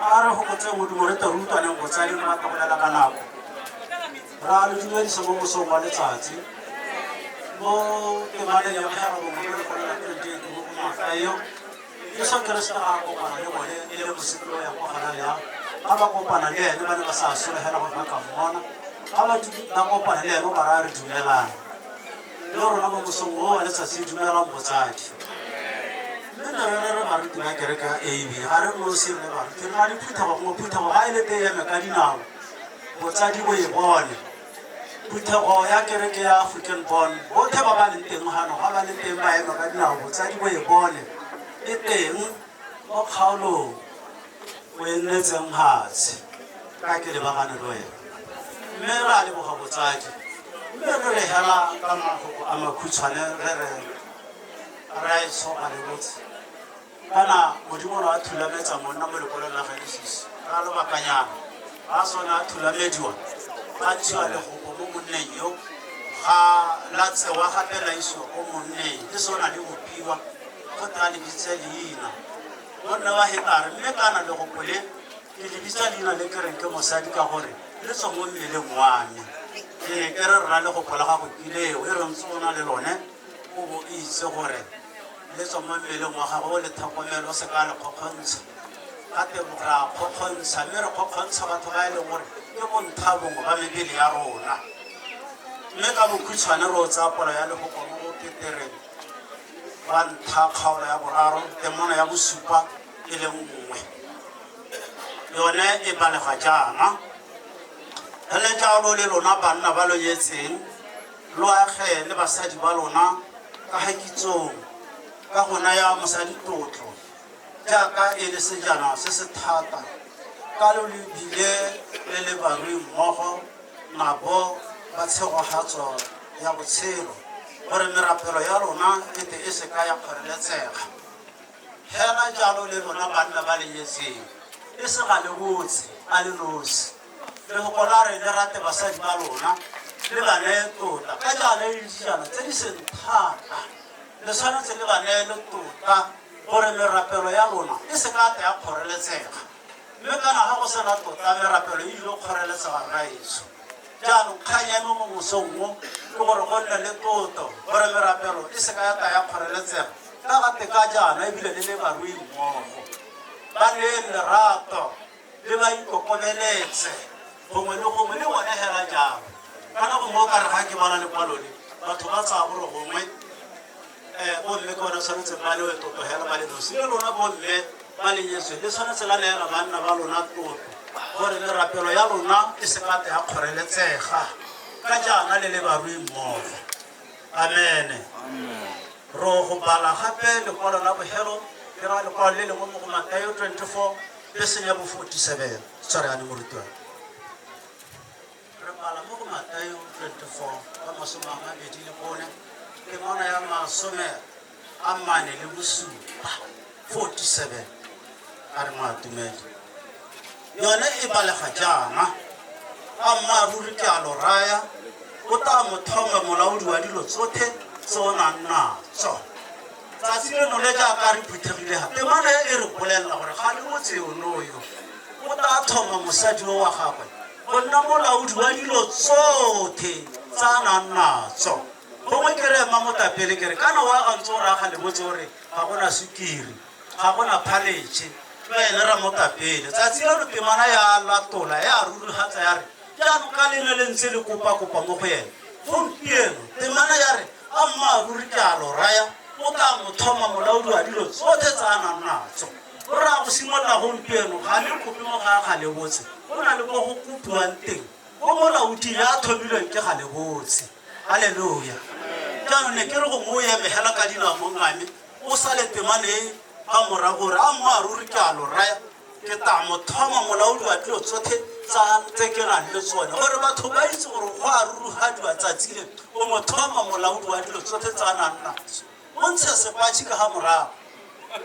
Ara ho kotse mo dumore ta ruta ne go tsali ma ka bolela ka nako ra le dilo di somo so wa letsatsi mo ke mane ya ga go mo le go la ke di go ma fa yo ke sa ke resta ga go kana le bone e le mosito ya go gana ya ba ba go pana le ene ba ne ba sa sole hela go ka mmona ga ba di ba go pana le eno ba ra re dumelana le rona mo mosongo wa letsatsi dumela mo botsadi re maruti ba kereka AB ga re mo se le ba ke na di phutha go phutha go ga ile te ya ka dinao botsadi bo e bone phutha go ya kereke ya African Born bothe ba ba le teng hano ga ba le teng ba ema ka dinao botsadi bo e bone e teng mo kgaolo o enetseng hatsi ka ke le ba gane lo ena mme ra le boga botsadi mme re hela ka mafoko a makhutshwane re ra so a le botse kana modimo ra thulametsa monna mo lekolong la Genesis ra lo bakanyana a sona thulamediwa ga tswa le go mo monneng yo ga la tsewa gape la iso go monneng le sona le bopiwa go ta le bitse leina monna wa hetare mme kana le go pole ke le bitsa leina le kereng ke mosadi ka gore le tswa mo mmeleng wa me ke ne ke re ra le go pola ga go kileo e re ntsona le lone o bo itse gore le tswa mo mmeleng wa gago le tlhokomelo se ka le kgokgontsha ka tebora kgokgontsha mme re kgokgontsha batho ba e leng gore ke bonthabongwe ba mebele ya rona mme ka bokhutshwane re o tsaya pola ya lefoko mo go petereng wa ntlha kgaolo ya boraro temono ya bosupa e le nngwe yone e balega jaana le jalo le lona banna ba lo nyetseng lo age le basadi ba lona ka hakitsong ka gona ya mosadi tlotlo jaaka e le sejana se se thata ka lo le bile le le barui mmogo nabo ba tshegogatso ya botshelo gore merapelo ya lona e te e se ka ya kgoreletsega hela jalo le lona banna ba le nyetseng e se ga le botse a le nosi le go kola re le rate basadi ba lona le ba ne tota ka jalo le dijana tse di seng thata le tshwanetse le ba ne le tota gore merapelo ya lona e se ka ya kgoreletsega mme kana ga go sena tota merapelo e ile kgoreletsega raitso jaanong kgang ya mo mosong mo ke gore go nne le toto gore merapelo e se ka ya kgoreletsega ka gate ka jaana ebile le le barui mmogo ba ne lerato le ba kobeletse gongwe le gongwe le bone hela jalo ka nako mo ka re ga ke bana lekwalone batho ba tsaya gore gongwe bomme ke bona tshwanetse ba le totogela ba le nosi le lona bomme ba lenyetswe le tshwanetse la neela banna ba lona toto gore lerapelo ya lona e se kate ya kgoreletsega ka jaana le le barui mmogo amene ro go bala gape lekwalo la bogelo ke ra lekwalo le lengwe mo go Mateo 24 leseng ya bo 47 tsare ane morutwana re bala mo go Mateo 24 ka masome a mabedi le bone ke mona ya masome a mane le bosupa 47 a re moatumedi yone e balega jaana a mmaruri ke a lo raya o ta mo thoma molaodi wa dilo tsotlhe tse o nang natso tsatsi leno le jaaka re phuthegile gape mana e re bolelela gore ga le botse onoyo o ta thoma mosadi o wa gagwe go nna molaodi wa dilo tsotlhe tse a nang natso gongwe ke re ema motapele ke re kana wa gantse o raga le botse gore ga gona sukiri ga gona phaletšhe ene ra motapele tsatsi leno temana ya latola ya rurugatsa ya re jaanong ka leno le ntse le kopa-kopa mo go ene gompieno temana ya re a mmaruri ke a lo raya o ka mo thoma molaodi wa dilo tsotlhe tse a nang natso o raya go simolola gompieno ga le kope mo ga ga le botse go na le mo go kopiwang teng go molaodi ya thomilweng ke ga le botse halleluja jaanong ne ke re go mo emegela ka dinao mo ngame o sale temane e ka mora gore a mmaruri ke a lo raya ke ta mo thoma molaodi wa dilo tsotlhe tse ke nang le tsone gore batho ba itse gore go a rurugadiwa tsatsi le o mo thoma molaodi wa dilo tsotlhe tse a nang natso o ntshe sepatšhe ka ga morago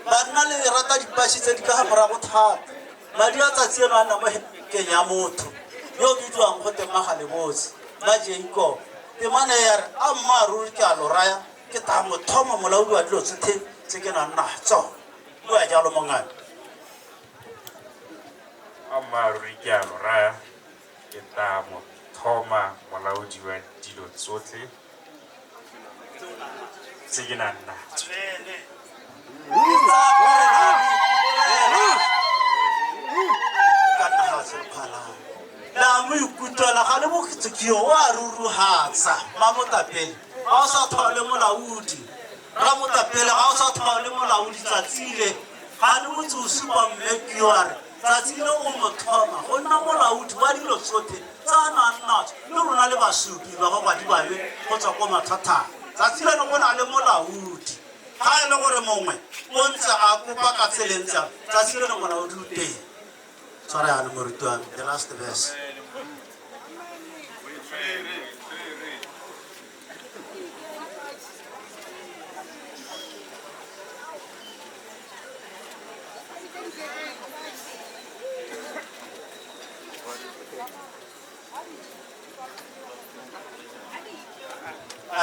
banna le rata dipatšhe tse di ka ga morago thata madi a tsatsi eno a namo kenya motho yo bidiwang go temaga le botse ba Jacob temane ya re a mmaruri ke a lo raya ke ta mo thoma molaodi wa dilo tsotlhe tse ke nang natso mo ya jalo mongane a mmaruri ke a lo raya ke ta mo thoma molaodi wa dilo tsotlhe tse ke nang natso la mo ikutlwela ga le boketsekio o a rurugatsa mamotapele ga o sa thole molaodi ra motapele ga o sa thole molaodi tsatsile ga le botse o supa mmekio a re tsatsile o mo thoma go nna molaodi wa dilo tsotlhe tsa a nang natso le rona le basupi ba babadi babe go tswa ko mathatang tsatsi leno go na le molaodi ga e le gore mongwe o ntse a kopa ka tseleng tsa tsatsi leno molaodi o teng tshwara yana morutwana the last verse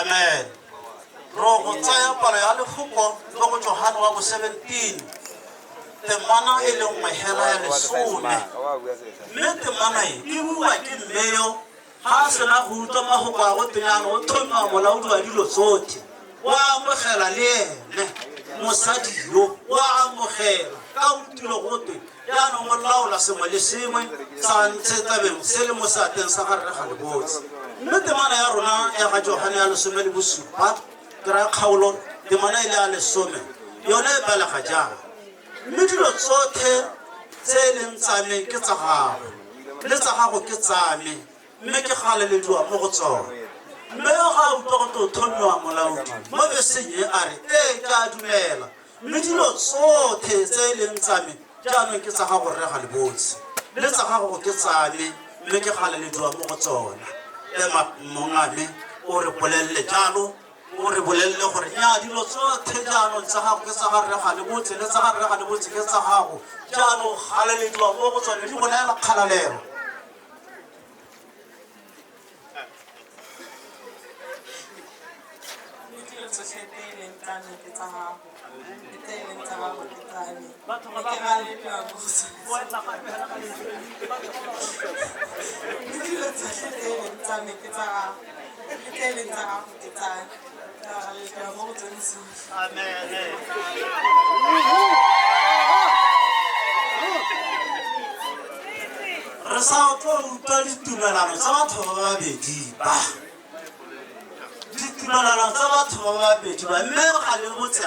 amen ro go tsaya palo ya lefoko le go Johana wa bo 17 temana e le nngwe hela ya lesome mme temana e bua ke mmeyo ga a sena go utlwa magoko a go tenyana o thoma molaodi wa dilo tsotlhe wa amogela le ene mosadi yo wa amogela ka utilo gotwe jaanong o laola sengwe le sengwe sa ntshe tabeng se le mo seateng sa gare ga le botse mme temana ya rona ya ga Johana ya lesome le bosupa ke ra kgaolo temana e le ya lesome yone e balega jang mme dilo tsotlhe tse e leng tsame ke tsa gago le tsa gago ke tsame mme ke galelediwa mo go tsone mme yo ga a utlwa go to thomiwa molaodi mo beseng e a re ee ke a dumela mme dilo tsotlhe tse e leng tsame jaanong ke tsa gago rre ga le botse le tsa gago ke tsame mme ke galelediwa mo go tsona mongame o re bolelele jalo o re bolelele gore nya dilo tsotlhe jaanong tsa gago ke tsa ga rre ga le botse le tsa ga rre ga le botse ke tsa gago jaanong galelediwa mo go tsone di bonaela kgalalelo re sa tlo utlwa ditumelano tsa batho ba babedi ba ditumelano tsa batho ba babedi ba mme ga le botse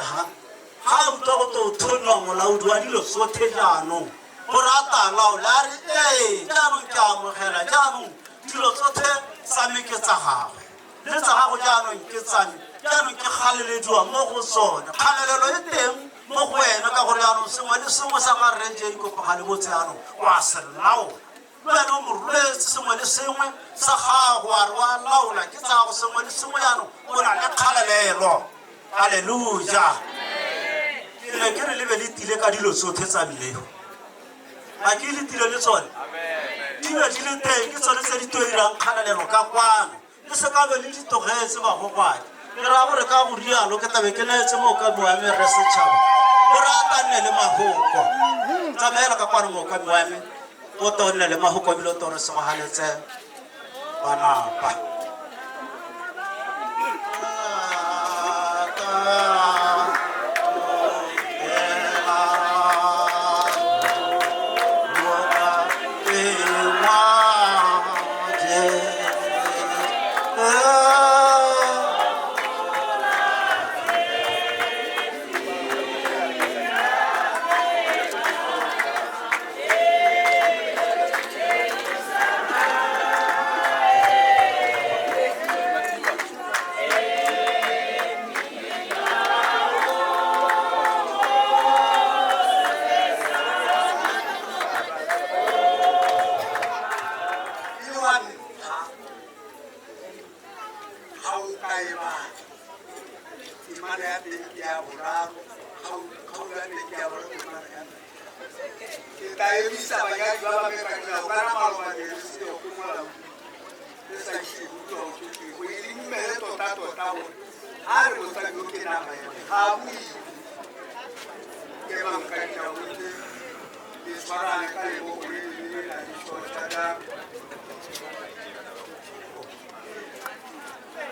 ga utlwa go to thonwa molaodi wa dilo tsotlhe jaanong gore a talaola a re ee jaanong ke amogela jaanong dilo tsotlhe tsa me ke tsa gagwe le tsa gago jaanong ke tsame jaanong ke galelediwa mo go tsone kgalelelo e teng mo go wena ka gore jaanong sengwe le sengwe sa ga renje ikopa ga le botse jaanong wa se laola le wena o moruletse sengwe le sengwe sa gago a re wa laola ke tsa gago sengwe le sengwe jaanong o na le kgalelelo halleluja ke ne ke re le be le tile ka dilo tsotlhe tsa mmeo ga ke le tile le tsone di be di le teng ke tsone tse di to dirang kgalelelo ka kwano le se ka be le ditogetse bagokwane ke ra gore ka go rialo ke tabe ke neetse mookami wa me re setšhaba gore a ka nne le mahoko tsamaela ka kwane mookami wa me o to nne le mahoko ebile o tore se go haletse banapa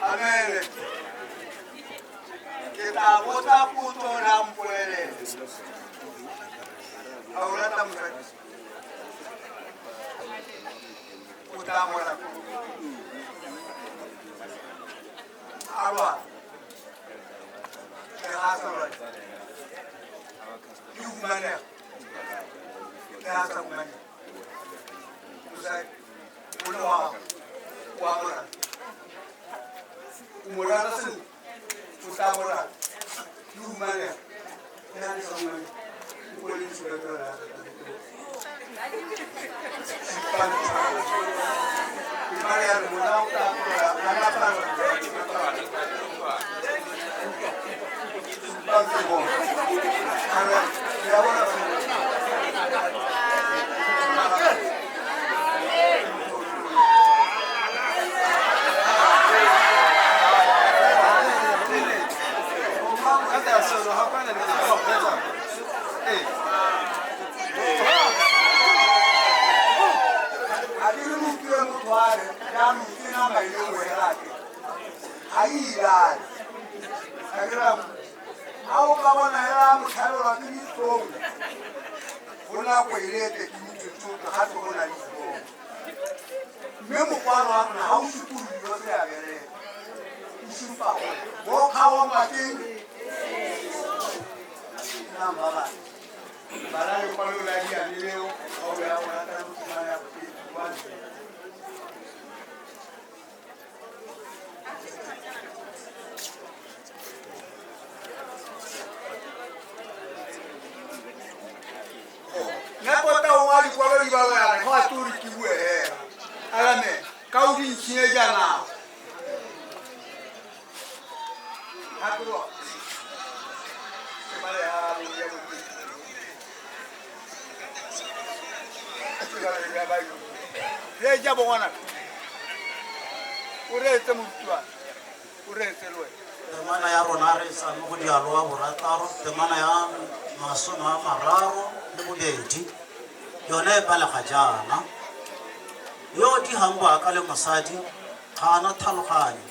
Amen. Kita vota puto nam puede. Ahora estamos aquí. Puta mora. Agua. ¿Qué haces ahora? Yumane. ¿Qué haces ahora? Usted. Uno. Uamora. Umurata sen utamora yumane yani somani ukoli sura imari ya mwana utakora anapa bantu ara yawara temana ya rona re sa mo go dialo wa borataro temana ya masome a mararo le bobedi yone e palega jaana yo di hangwa ka le mosadi ga ana tlhaloganye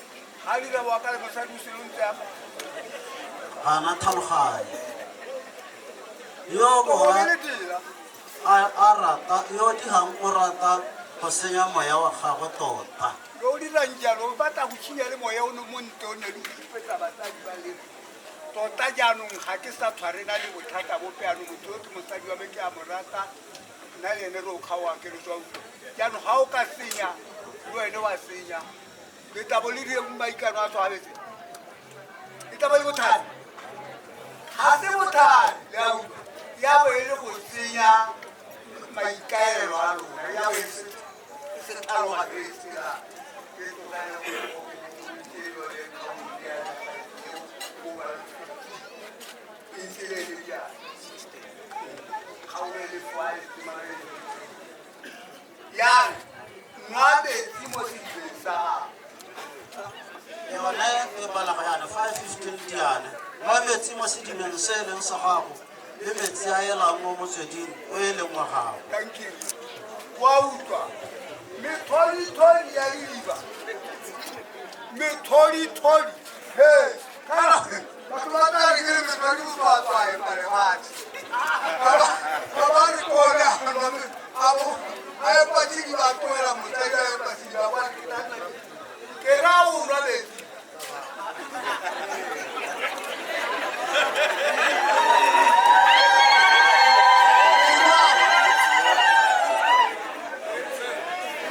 ga ana tlhaloganye yo bona a rata yo di hang o rata go senya moya wa gago tota lo dirang jalo ba tla go tšhinya le moya o ne monte o ne le fetsa basadi ba le tota jaanong ga ke sa tshwarena le bothata bope ano motho o ke mosadi wa me ke a mo rata nna le ene re o kgaoa ke le tswa utlwa jaanong ga o ka senya le wene wa senya le tabo le die maikano a tshwabetse e taba le bothata ga se bothata le a utlwa ya bo e le go senya maikaelelo a lona ya bo e se tlhaloga e tsela ke tlogana yang nwa metsi mo sedibeng sa gago yone e balaga yana 515 diane nwa metsi mo sedibeng se e leng sa gago le metsi a elang mo motsweding o e leng wa gago tankiri wa utlwa metholitholi ya lediba metholitholi he kana batho ba tla re ke le metswadi go tswatswae mare batho ba ba re kone abo a e patšhedi ba tloela motsadi a e patšhedi ba kwa ke ra o nwa metsi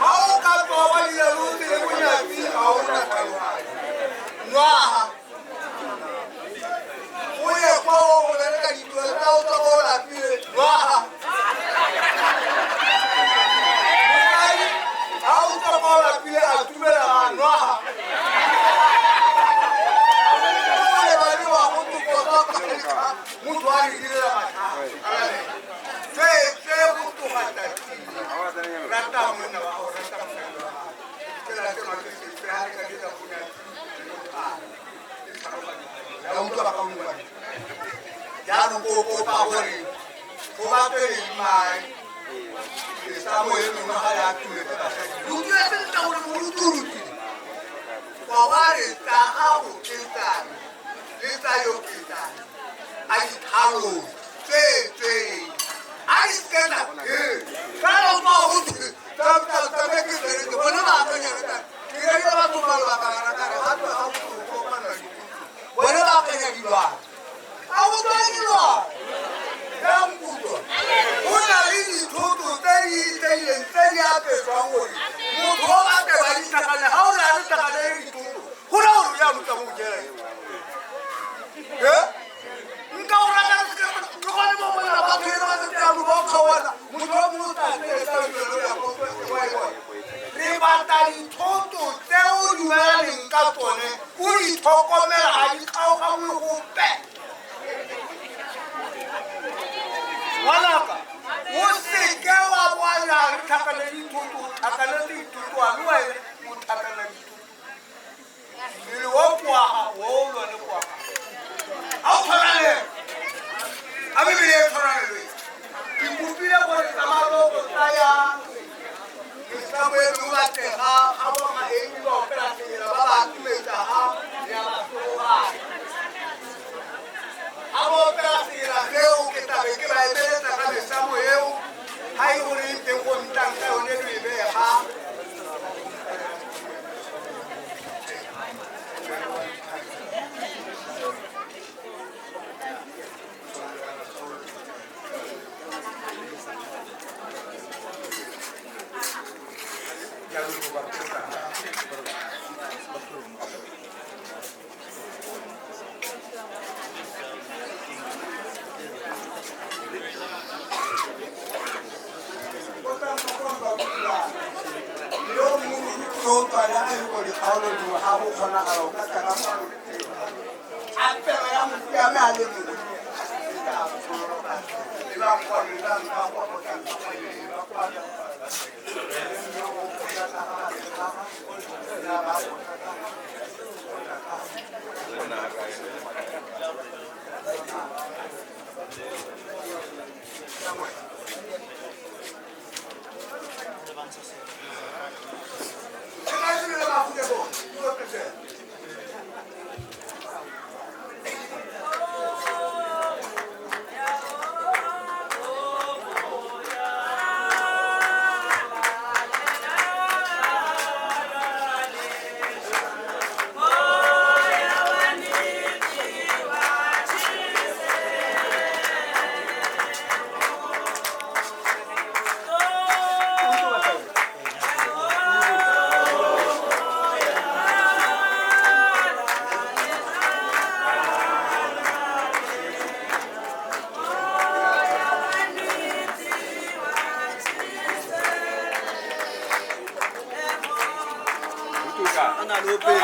ha o ka tloa wa dilalotse le bonyatsi ga o na tlhaloganyo nwaga o ye kwa o go bereka dituelo tsa o tswa ko o lapile nwaga mosadi ga o tswa kwa o lapile a tumela ga nwaga o lebane wa go tokosa motho a re direla mathata tse go togatati rata monna wa gago rata monna wa gago tsela tse makesepe ga re ka dira bonyatsi ya utlwa ba ka utlwa jaanong ko kopa gore go bapele mae sa mo e mengwe ga le a tuletse basadi le utlwetse nta gore moruturutile kwa ba re tsa gago ke tsane le tsa yo ke tsane a dithalong tsetseng a di seketa ka opa gotse tsamekesetse bone ba akanyaka ke reile batho malobakagana kare gape ga bokopanwa bone ba akanya dilwana a botswa dilwana ya nkutwa go na le dithoto tse di iteileng tse di apetswang gore motho o bape ba ditlhakane ga o ne a le tlhakane le dithoto go na gore ya motsa mo bojela nka o rata ke gone mo molela batho e le ba seteano ba o kgaoana motho wa mongwe taelo ya koe re batla dithoto tse o dumelaneng ka tsone o ditlhokomela ga di kgaogangwe gope ngwanaka o seke wa boala re tlhakana dithoto tlhakanetse dithoto a le wene o tlhakana dithoto lele wo poaga wo lone poaga a o tshwanalelo a bebele e tshwanalelo ke kopile gore tsamaloko tsaya mesamo e mengwe batlega ga bona e ba opela tsela ba ba atumetsa ga ya batlogane ga ba opela tsela seo ke tabe ke ba ebeletsa ka mesamo eo ga e gore e teng go ntang ka yone lo e bega na lo pe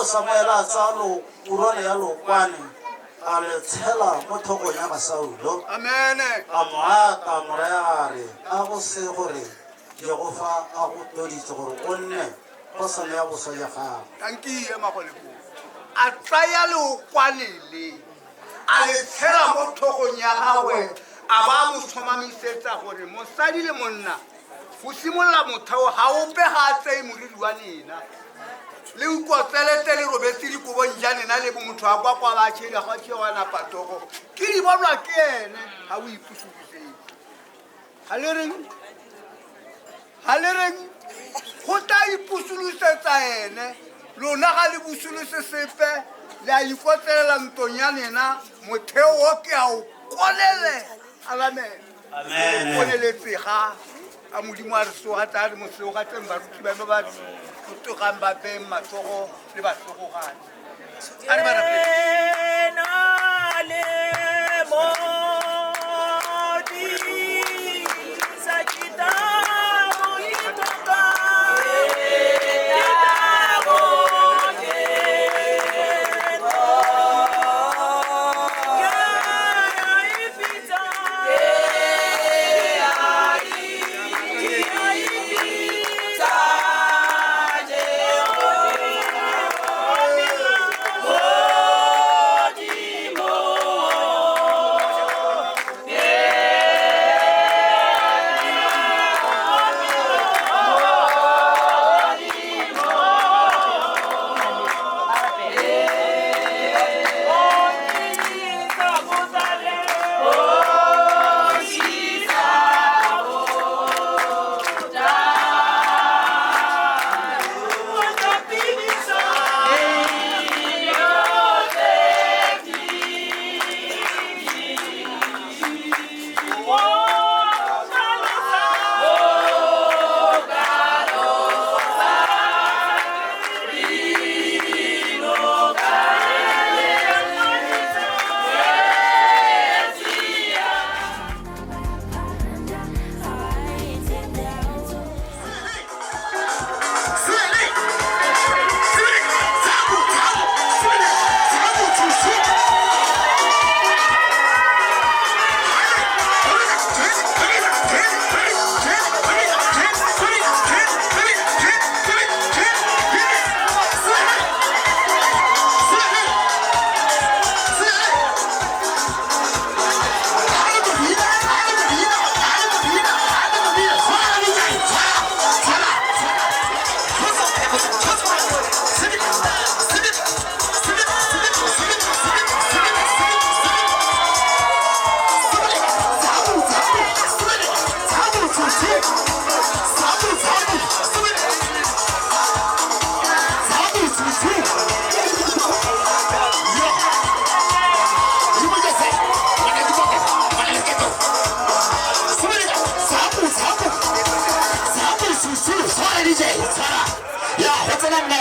Samuela tsalo urone ya lokwane a le tshela mo thokong ya Masaulo. Amen. A moata moreare a go se gore Jehova a go toditse gore o nne go sa ya go soya ga. Tankiye magolebo. A tsaya lokwane le a le tshela mo thokong ya gagwe a ba mo tlhomamisetsa gore mosadi le monna go simolla motheo ga ope ga tsei moriri wa nena. Le ukotlelete le robetse di kobo njane na le motho a kwa kwa ba tshela ga tshela na patogo ke di bonwa ke ene ha o ipusutse halereng go ta ipusulusetsa ene lona ga le busuluse sepe le a ikotlela ntonyane na motheo o ke a o kolele amen amen koleletse ga a modimo a re soga tsa re mosego ga tseng ba ruti ba ba togang ba beng matsogo le batlogogane a re ba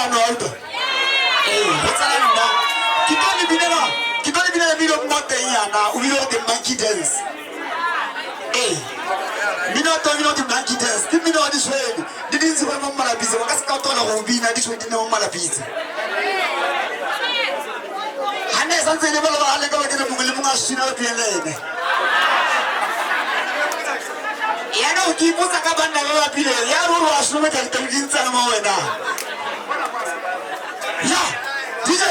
ya no auto hotsala nna ke tlo le bile mo teng yana o bile the monkey dance Mino di monkey dance ke mino di swedi di dintsi ba mo malapitse ba ka se ka tola go bina di swedi ne mo malapitse hane sa ntse le ba ba le ka ba ke mo le mo a shina le pelene yana o ke ipotsa ka banna ba ba pile ya ruro a shome ka diteng di ntse mo wena ya DJ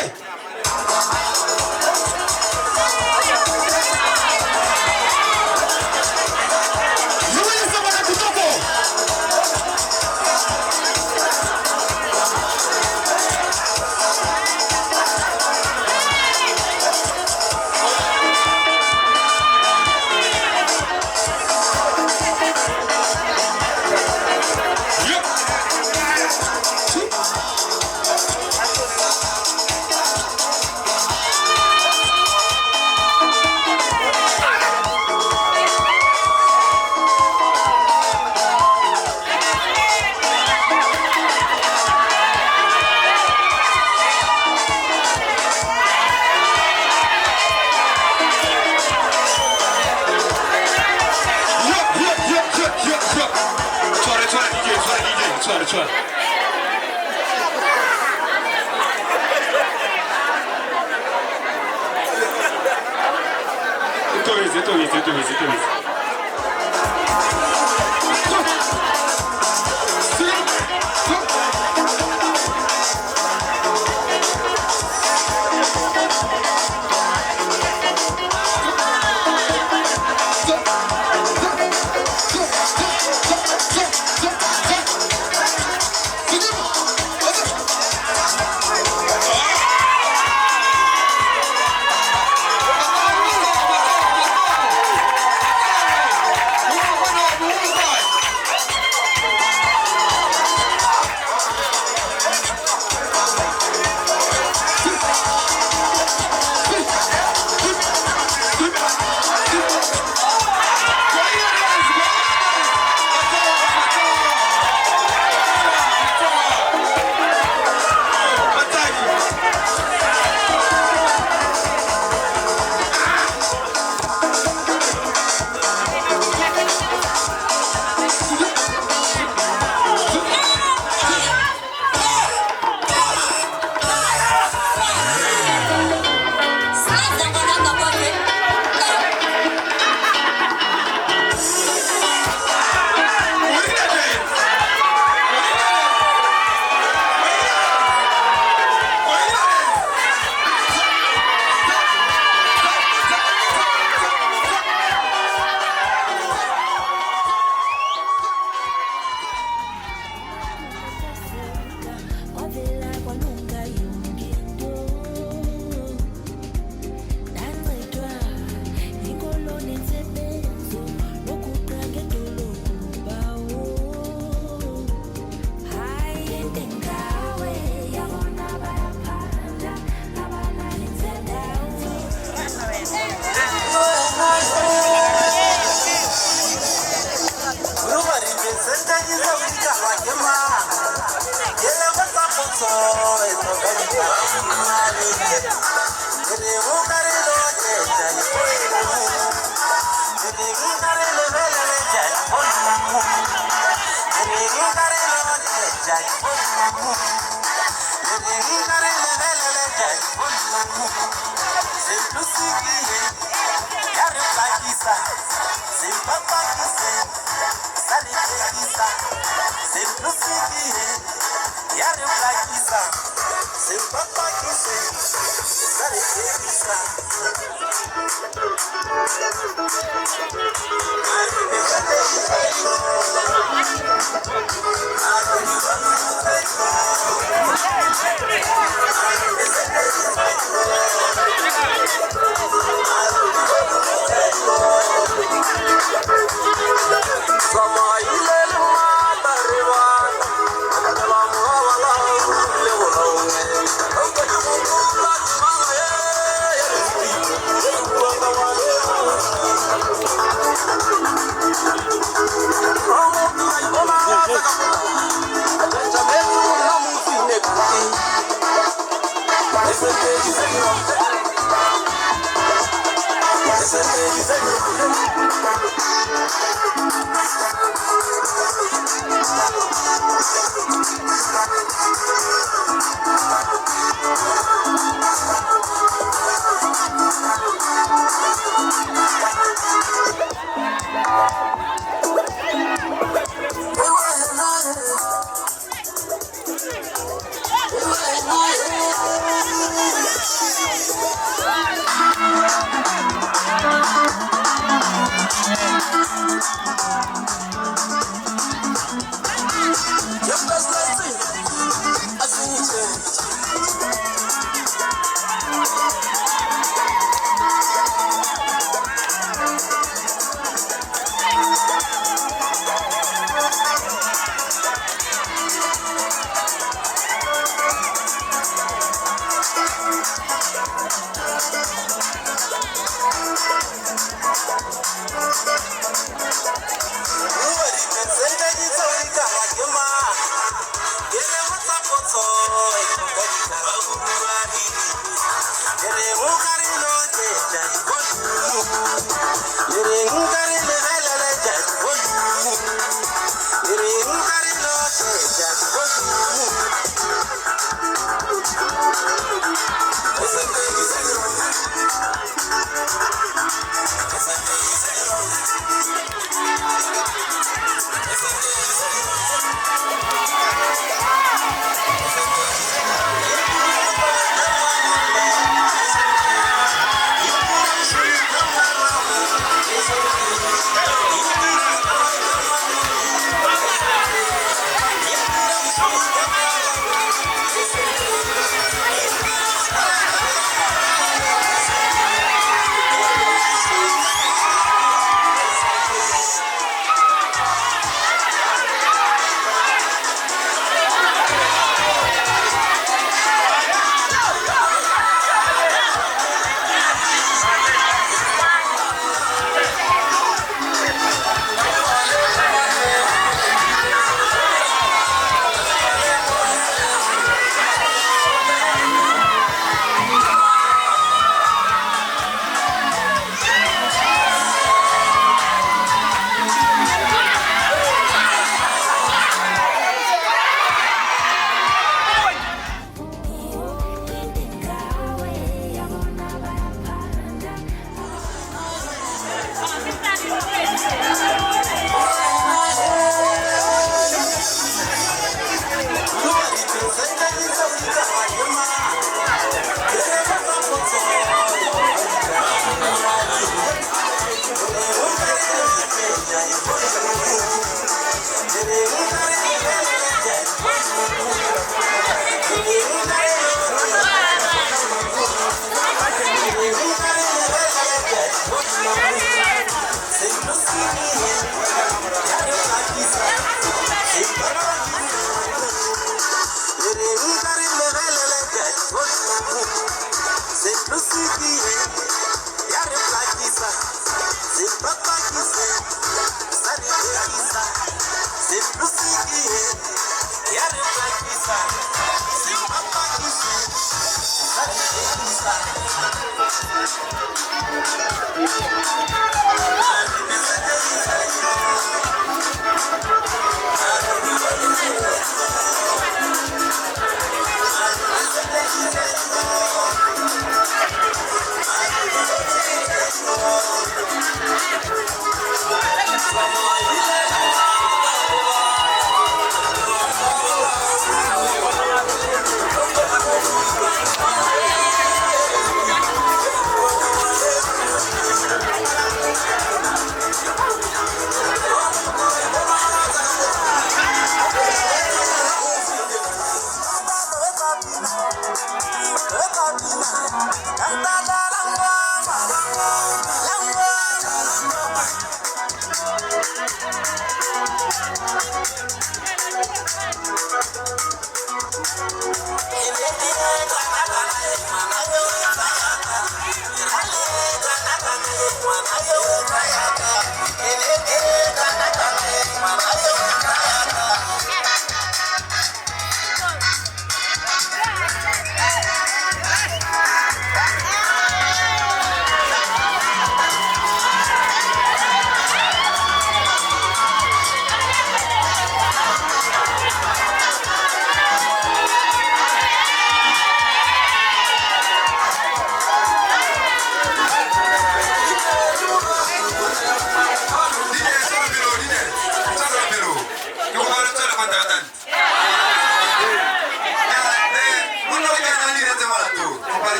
Thank you.